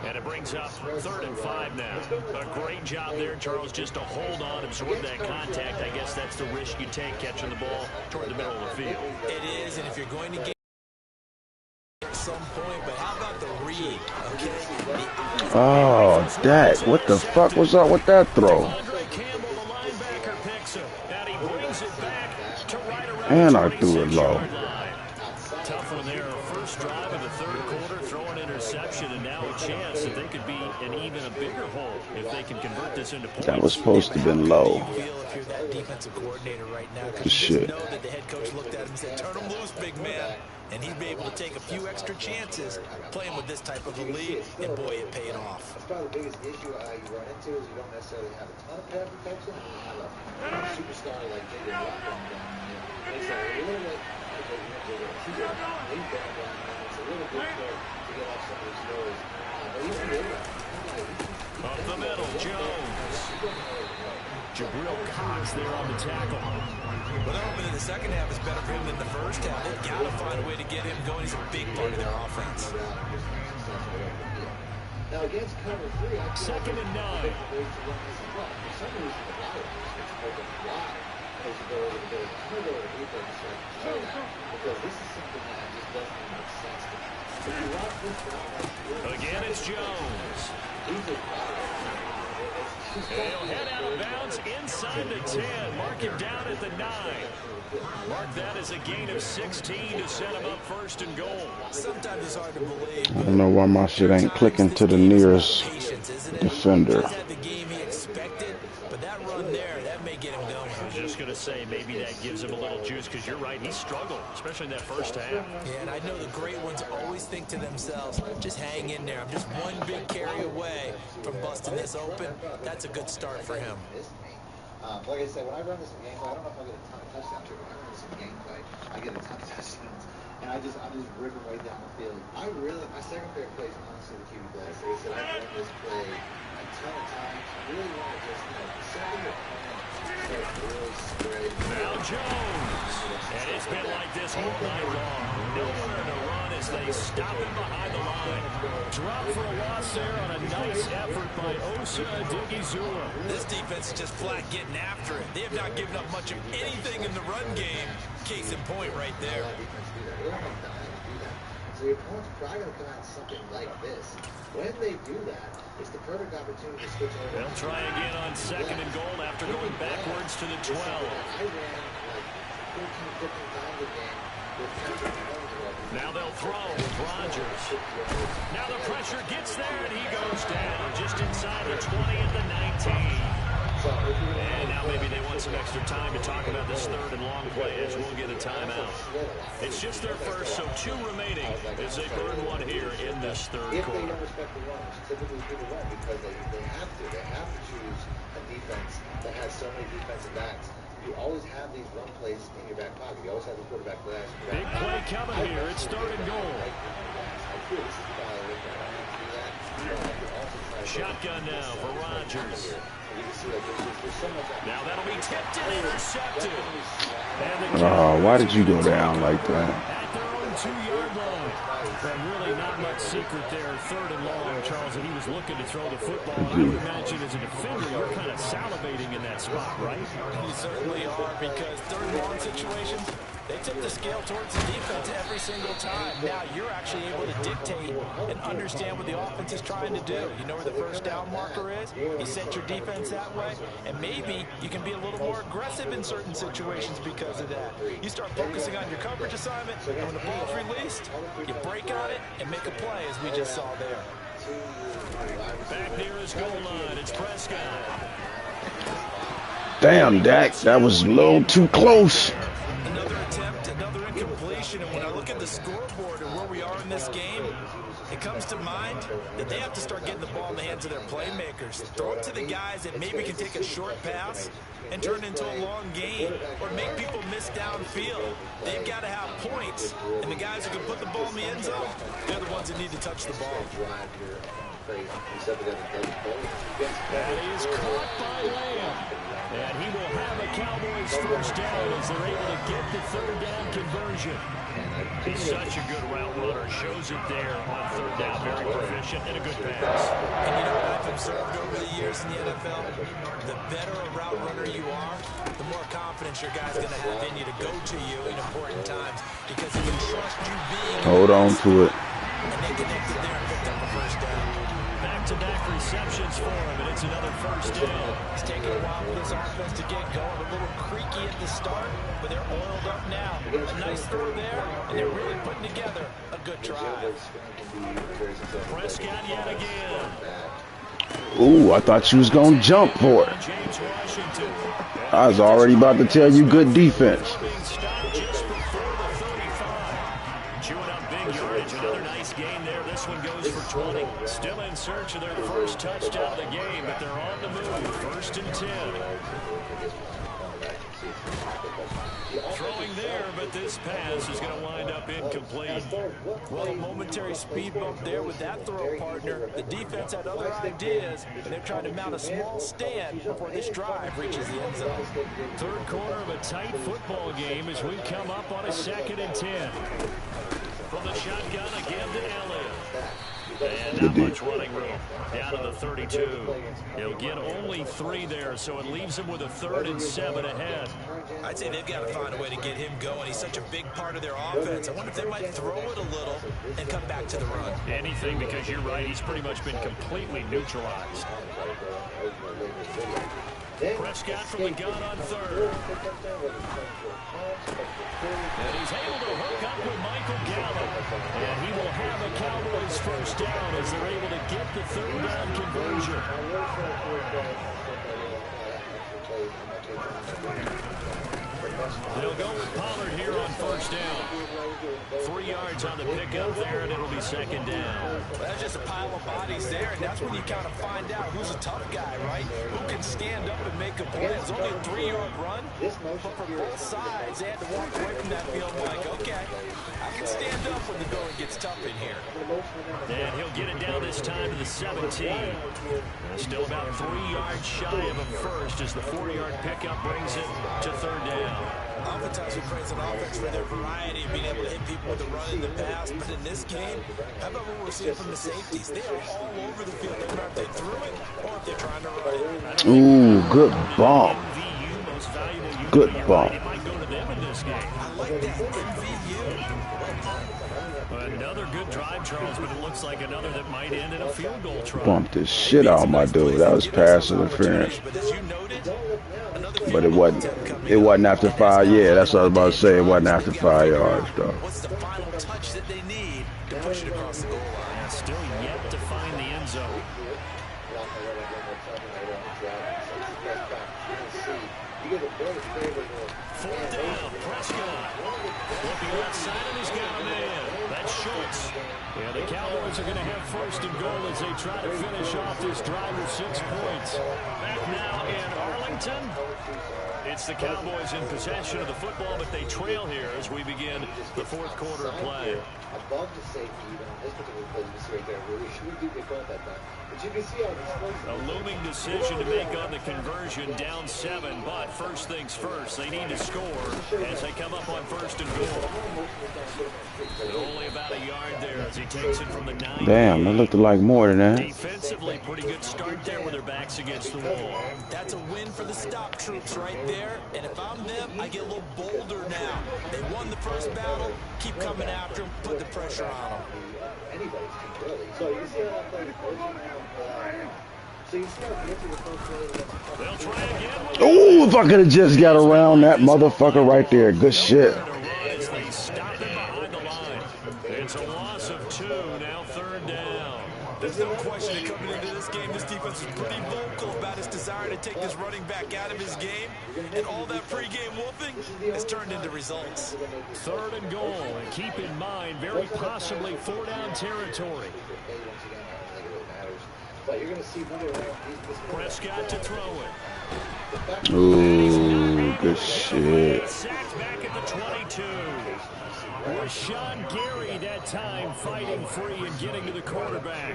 and it brings up 3rd and 5 now. A great job there, Charles, just to hold on, absorb that contact. I guess that's the risk you take catching the ball toward the middle of the field. It is, and if you're going to get at some point, but how about the read, okay? Oh, that. What the fuck was up with that throw? And I threw it low. Tough one there. First drive of the 3rd quarter, throw an interception, and now a chance that they could be in even a bigger hole if they can convert this into points. That was supposed to have been low. How do you feel if you're that defensive coordinator right now? Because you Shit. just know that the head coach looked at him and said, turn him loose, big man. And he'd be able to take a few extra chances playing with this type of a lead, and boy, it paid off. That's probably the biggest issue you run into is you don't necessarily have a ton of pad protection, and you have a superstar like J.J. Watt going down there. It's a little bit like a it's a little bit to get off some of these throws. But he's good. Up the middle, Jones. Jabril Cox there on the tackle. Well, they're hoping that the second half is better for him than the first half. They've got to find a way to get him going. He's a big part of their offense. Now against cover 3, I 2nd and 9. For some reason, the Dallas is open wide as you go over the middle. I'm going to go over the defense because this is something that just doesn't make sense to me. If you watch this drive, Again, it's Jones. these are He'll head out of bounds inside the 10. Mark him down at the 9. Mark that as a gain of 16 to set him up 1st and goal. Sometimes it's hard to believe. I don't know why my shit ain't clicking to the nearest defender. The game he expected, but that run there, that may get him going. I was just going to say, maybe that gives him a little juice, because you're right, he struggled, especially in that first half. Yeah, and I know the great ones always think to themselves, just hang in there. I'm just one big carry away from busting this open. That's a good start for him. Like I said, when I run this gameplay, I don't know if I get a ton of touchdowns here, but when I run this gameplay, I get a ton of touchdowns. And I'm just ripping right down the field. My second favorite play is honestly the QB blast. Like I said, I've run this play a ton of times. I really want to just, second your opponent starts to really spread. Now Jones. And it's been like this all night long. Nowhere to run as they stop him behind the line. Drop for a loss there on a nice effort by Osa Odighizuwa. This defense is just flat getting after it. They have not given up much of anything in the run game. Case in point right there. So your opponent's probably going to come out something like this. When they do that, it's the perfect opportunity to switch over. They'll try again on 2nd and goal after going backwards to the 12. I ran like 14, 15 times a game with Patrick Mahomes. Now they'll throw with Rodgers. Now the pressure gets there, and he goes down just inside the 20 at the 19. And now maybe they want some extra time to talk about this 3rd and long play, as we'll get a timeout. It's just their first, so 2 remaining as they burn one here in this 3rd quarter. If they don't respect the run, which typically people run because they have to. They have to choose a defense that has so many defensive backs. You always have these run plays in your back pocket. You always have the quarterback flash. Big play coming here. It's 3rd and goal. Shotgun now for Rodgers. Now that'll be tipped and intercepted. Oh, why did you go down like that? At their own 2-yard line. But really not much secret there. 3rd and long, Charles, and he was looking to throw the football. And I would imagine as a defender, you're kind of salivating in that spot, right? You certainly are, because 3rd and long situations, they tip the scale towards the defense every single time. Now you're actually able to dictate and understand what the offense is trying to do. You know where the first down marker is. You set your defense that way, and maybe you can be a little more aggressive in certain situations because of that. You start focusing on your coverage assignment, and when the ball's released, you break on it and make a play, as we just saw there. Back near his goal line, it's Prescott. Damn, Dak, that was a little too close. Another attempt, another incompletion, and when I look at the scoreboard and where we are in this game, it comes to mind that they have to start getting the ball in the hands of their playmakers. Throw it to the guys that maybe can take a short pass and turn it into a long gain or make people miss downfield. They've got to have points, and the guys who can put the ball in the end zone, they're the ones that need to touch the ball. That is caught by Lamb. And he will have a Cowboys first down as they're able to get the 3rd down conversion. He's such a good route runner. Shows it there on 3rd down. Very proficient and a good pass. And you know what I've observed over the years in the NFL? The better a route runner you are, the more confidence your guy's going to have in you to go to you in important times, because he can trust you being. Hold on to it. And they connected there and picked up the first down. Back-to-back receptions for him, and it's another first down. It's taking a while for this offense to get going. A little creaky at the start, but they're oiled up now. A nice throw there, and they're really putting together a good drive. Prescott yet again. Ooh, I thought you was going to jump for it. I was already about to tell you good defense. Another nice game there. This one goes for 20. Still in search of their first touchdown of the game, but they're on the move. 1st and 10. Throwing there, but this pass is going to wind up incomplete. Well, a momentary speed bump there with that throw partner. The defense had other ideas, and they're trying to mount a small stand before this drive reaches the end zone. 3rd quarter of a tight football game as we come up on a 2nd and 10. From the shotgun again to Elliott. And not much running room. Down to the 32. He'll get only 3 there, so it leaves him with a 3rd and 7 ahead. I'd say they've got to find a way to get him going. He's such a big part of their offense. I wonder if they might throw it a little and come back to the run. Anything, because you're right, he's pretty much been completely neutralized. Prescott from the gun on 3rd. And he's able to hook up with Michael Gallup. And he will have a Cowboys first down as they're able to get the 3rd down conversion. They'll go with Pollard here on first down. 3 yards on the pickup there, and it'll be 2nd down. Well, that's just a pile of bodies there, and that's when you kind of find out who's a tough guy, right? Who can stand up and make a play. It's only a 3-yard run, but for both sides, they had to walk away from that field like, okay, I can stand up when the going gets tough in here. And he'll get it down this time to the 17. Still about 3 yards shy of a first as the 4-yard pickup brings it to 3rd down. Oftentimes we praise an offense for their variety of being able to hit people with the run in the pass, but in this game, how about what we're seeing from the safeties? They are all over the field. They matter if they threw it or if they're trying to run it. Ooh, good bump. Good bump. It might go to them in this game. I like that. MVU. Another good drive, Charles, but it looks like another that might end in a field goal try. Bumped the shit out of my dude. That was pass interference. But it wasn't after 5. Yeah, that's what I was about to say. It wasn't after 5 yards, though. What's the final touch that they need to push it across the goal line? And still yet to find the end zone. 4th down, Prescott. Looking outside, and he's got a man. That's Schultz. Yeah, the Cowboys are going to have 1st and goal as they try to finish off this drive with 6 points. Back now in Arlington. It's the Cowboys in possession of the football, but they trail here as we begin the 4th quarter of play. Above the safety, even on this particular play, you see right there, where we do get caught that time. But you can see how a looming decision to make on the conversion, down 7, but first things first, they need to score as they come up on 1st and goal. And only about a yard there as he takes it from the 9. Damn, that looked like more than that. Defensively, pretty good start there with their backs against the wall. That's a win for the stop troops right there. And if I'm them, I get a little bolder now. They won the first battle. Keep coming after them. Put the pressure on them. Anybody's team, really. So you see how that play Oh, if I could have just got around that motherfucker right there. Good shit. It's a loss of 2, now 3rd down. There's no question that coming into this game, this defense is pretty vocal about its desire to take this running back out of his game. And all that pregame wolfing has turned into results. 3rd and goal. And keep in mind, very possibly 4-down territory. Prescott to throw it. Ooh, good shit. Sacked back at the 22. Rashawn Gary that time fighting free and getting to the quarterback.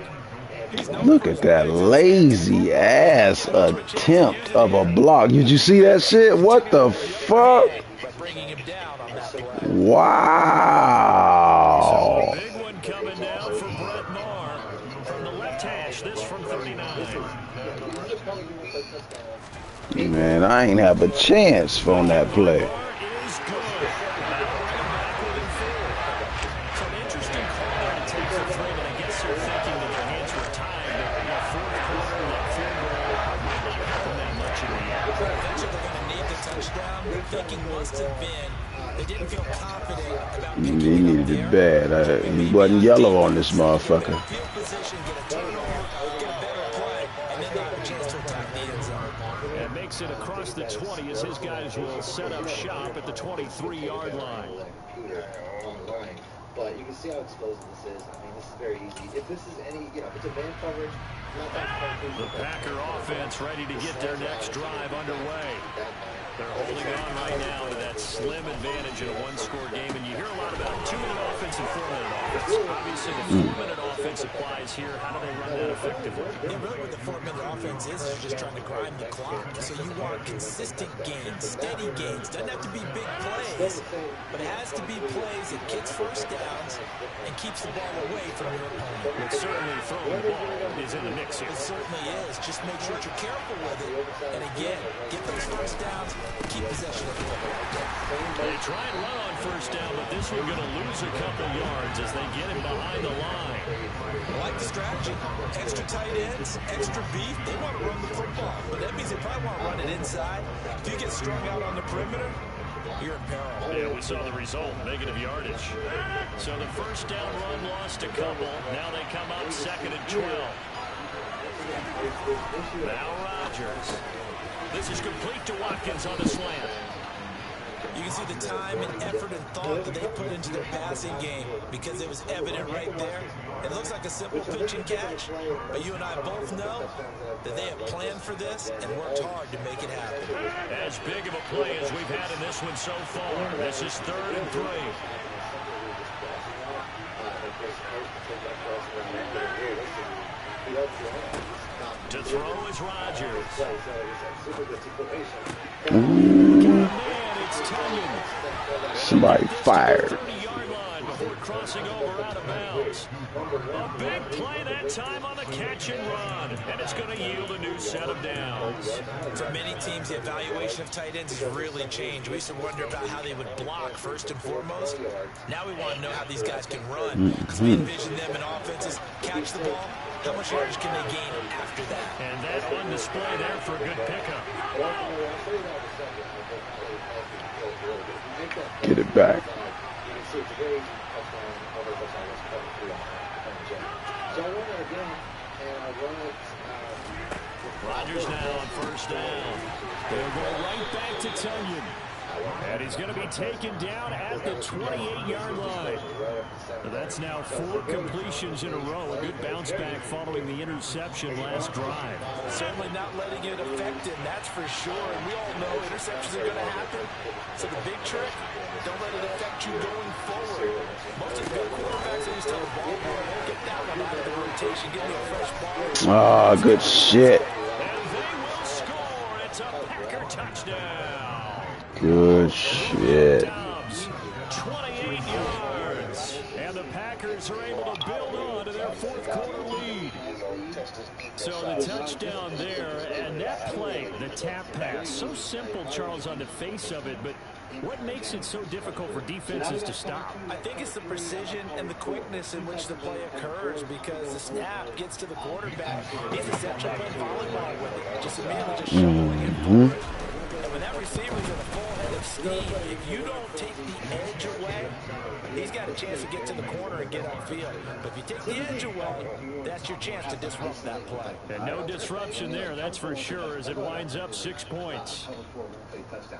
Look at that lazy ass attempt of a block. Did you see that shit? What the fuck? Wow. Big one coming down from Brett Maher from the left hash. This from 39. Man, I ain't have a chance from that play. He needed it bad. He wasn't yellow on this motherfucker. And makes it across the 20 as his guys will set up shop at the 23-yard line. But you can see how exposed this is. I mean, this is very easy. If this is any, if it's a man coverage, the Packer offense ready to get their next drive underway. They're holding on right now to that slim advantage in a one-score game, and you hear a lot about 2-minute offense and 4-minute offense. Obviously, the 4-minute offense applies here. How do they run that effectively? Yeah, really what the 4-minute offense is you're just trying to grind the clock. So you want consistent gains, steady gains. Doesn't have to be big plays, but it has to be plays that gets first downs and keeps the ball away from your opponent. But certainly throwing the ball is in the mix here. It certainly is. Just make sure you're careful with it. And again, get those first downs, keep possession of the ball. They try and run on first down, but this one's going to lose a couple yards as they get him behind the line. I like the strategy. Extra tight ends, extra beef. They want to run the football, but that means they probably want to run it inside. If you get strung out on the perimeter, you're in peril. Yeah, we saw the result, negative yardage. So the first down run lost a couple. Now they come up 2nd and 12. Now Rodgers. This is complete to Watkins on the slant. You can see the time and effort and thought that they put into their passing game because it was evident right there. It looks like a simple pitch and catch, but you and I both know that they have planned for this and worked hard to make it happen. As big of a play as we've had in this one so far. This is 3rd and 3. To throw is Rodgers. Somebody fired. 30-yard line before crossing over out of bounds. A big play that time on the catch and run, and it's going to yield a new set of downs. For many teams, the evaluation of tight ends has really changed. We used to wonder about how they would block first and foremost. Now we want to know how these guys can run because we envision them in offenses catch the ball. How much yardage can they gain after that? And that on display there for a good pickup. Get it back. Rodgers now on first down. They'll go right back to Tunyon. And he's going to be taken down at the 28-yard line. That's now 4 completions in a row. A good bounce back following the interception last drive. Certainly not letting it affect him, that's for sure. And we all know interceptions are going to happen. So the big trick, don't let it affect you going forward. Most of the good quarterbacks that used to tell the ball boy, don't get that one out of the rotation. Give me a fresh ball. Ah, good shit. And they will score. It's a Packer touchdown. Good shit. Dobbs, 28 yards. And the Packers are able to build on to their 4th quarter lead. So the touchdown there, and that play, the tap pass, so simple, Charles, on the face of it, but what makes it so difficult for defenses to stop? I think it's the precision and the quickness in which the play occurs because the snap gets to the quarterback. He's essentially playing volleyball with it, just immediately just shoveling it forward. And when that receiver's in a full head of steam, if you don't take the edge away, he's got a chance to get to the corner and get upfield. But if you take the edge away, that's your chance to disrupt that play. And no disruption there, that's for sure, as it winds up 6 points.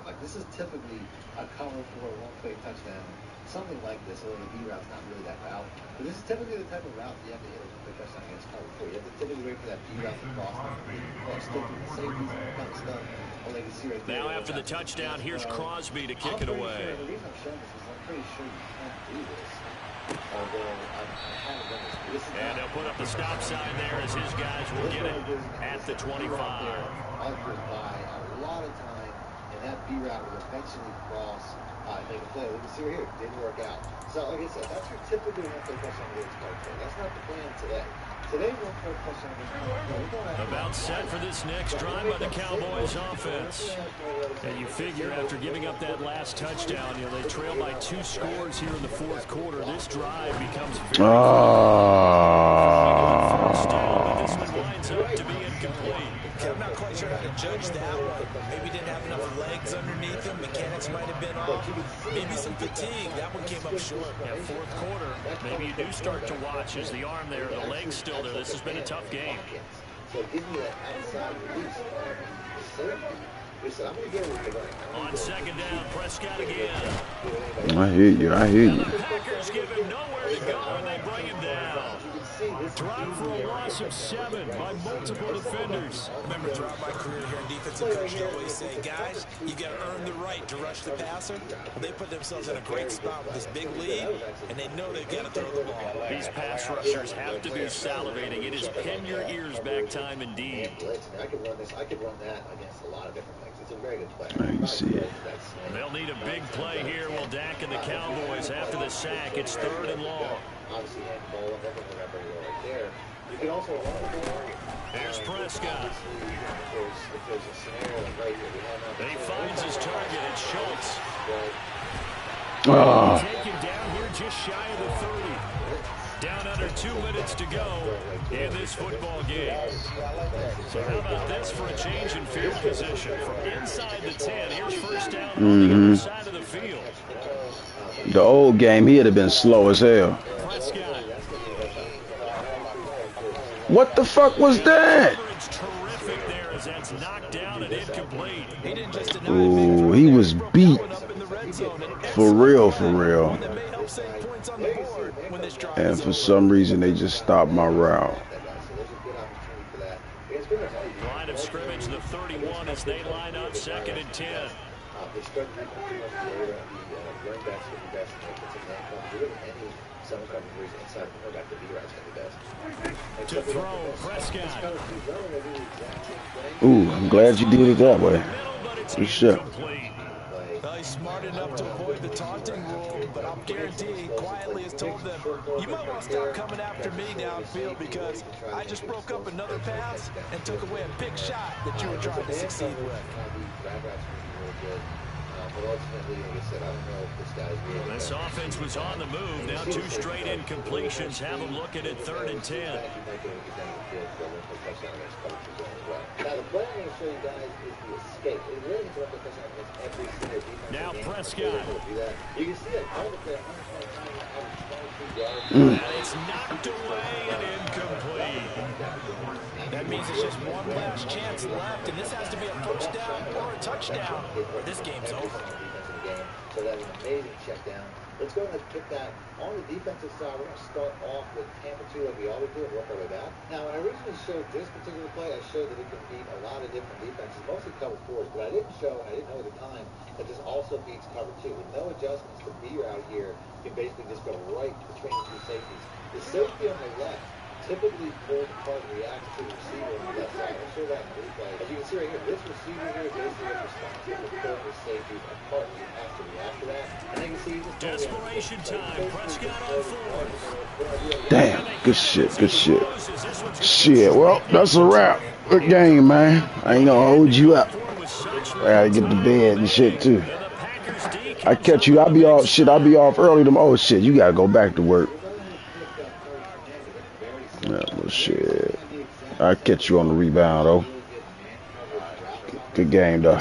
Like this is typically a cover for a one-play touchdown. Something like this, although the B route's not really that route. But this is typically the type of route you have to hit a one-play touchdown against cover for. You have to typically wait for that B route to cross. Still through the safeties and kind of stuff. Now after the touchdown, here's Crosby to kick it away. The reason I'm showing this is I'm pretty sure you can't do this. Although I haven't done this. And they'll put up the stop sign there as his guys will get it at the 25. Others by a lot of time, and that B route will eventually cross and make a play. We can see right here, it didn't work out. So like I said, that's your typical one-play touchdown against cover. That's not the plan today. About set for this next drive by the Cowboys offense. And you figure after giving up that last touchdown, you know, they trail by 2 scores here in the 4th quarter. This drive becomes very first down, but this one winds up to be incomplete. I'm not quite sure how to judge that one. Maybe didn't have enough legs underneath him. Mechanics might have been off. Maybe some fatigue. That one came up short. Yeah, 4th quarter. Maybe you do start to watch as the arm there, the leg's still there. This has been a tough game. So give me that outside release. Listen, I'm going to get with you. On second down, Prescott again. I hear you. I hear And you. the Packers give him nowhere to go, and they bring him down. Drop for a loss of 7 by multiple defenders. Remember, throughout my career here in defensive coach, they always say, guys, you got to earn the right to rush the passer. Well, they put themselves in a great spot with this big lead, and they know they've got to throw the ball. These pass rushers have to be salivating. It is pin your ears back time indeed. I could run this. I could run that against a lot of different things. It's a very good play. I can see it. They'll need a big play here. Will Dak and the Cowboys after the sack. It's 3rd and long. Obviously, and ball and everything right there. You can also run the ball. Here's Prescott. If there's a scenario like right here, He finds his target. It's Schultz. Oh. Take him down here just shy of the 30. Down under 2 minutes to go in this football game. So how about this for a change in field position? From inside the 10, here's first down on the other side of the field. The old game, he'd have been slow as hell. Prescott. What the fuck was that? Terrific there as that's knocked down and incomplete. Ooh, he was beat. For real, for real. And for some reason, they just stopped my route. Line of scrimmage, the 31 as they line up 2nd and 10. To throw, Prescott. Ooh, I'm glad you did it that way. Good shit. Well, he's smart enough to avoid the taunting rule, but I'm guaranteeing quietly has told them, you might want to stop coming after me downfield because I just broke up another pass and took away a big shot that you were trying to succeed with. But ultimately, like I said, I don't know if this guy's real. This offense was on the move. Now 2 straight incompletions. Have them looking at 3rd and 10. Now, the play I'm going to show you guys is the escape. It really is what the touchdown against every single defense. Now Prescott. You can see it. All the play 123 yards. It's knocked away and incomplete. That means it's just one last chance left, and this has to be a first down or a touchdown, or this game's over. So that's an amazing check down. Let's go ahead and kick that. On the defensive side, we're going to start off with Tampa 2 like we always do and work our way back. Now, when I originally showed this particular play, I showed that it can beat a lot of different defenses, mostly cover 4s, but I didn't show, and I didn't know at the time, that this also beats cover 2. With no adjustments, the B route here can basically just go right between the 2 safeties. The safety on the left typically pulls apart and reacts to the receiver on the left side. I'll show that in the replay. As you can see right here, this receiver here basically is responsible for pulling the safeties apart. He has to react to that. And then you see he's desperation time. Prescott on 4th. Damn, good shit, good shit. Shit, well, that's a wrap. Good game, man. I ain't gonna hold you up. I gotta get to bed and shit, too. I catch you. I'll be off early tomorrow. Oh, shit, you gotta go back to work. Yeah, well, shit. I'll catch you on the rebound, though. Good game, though.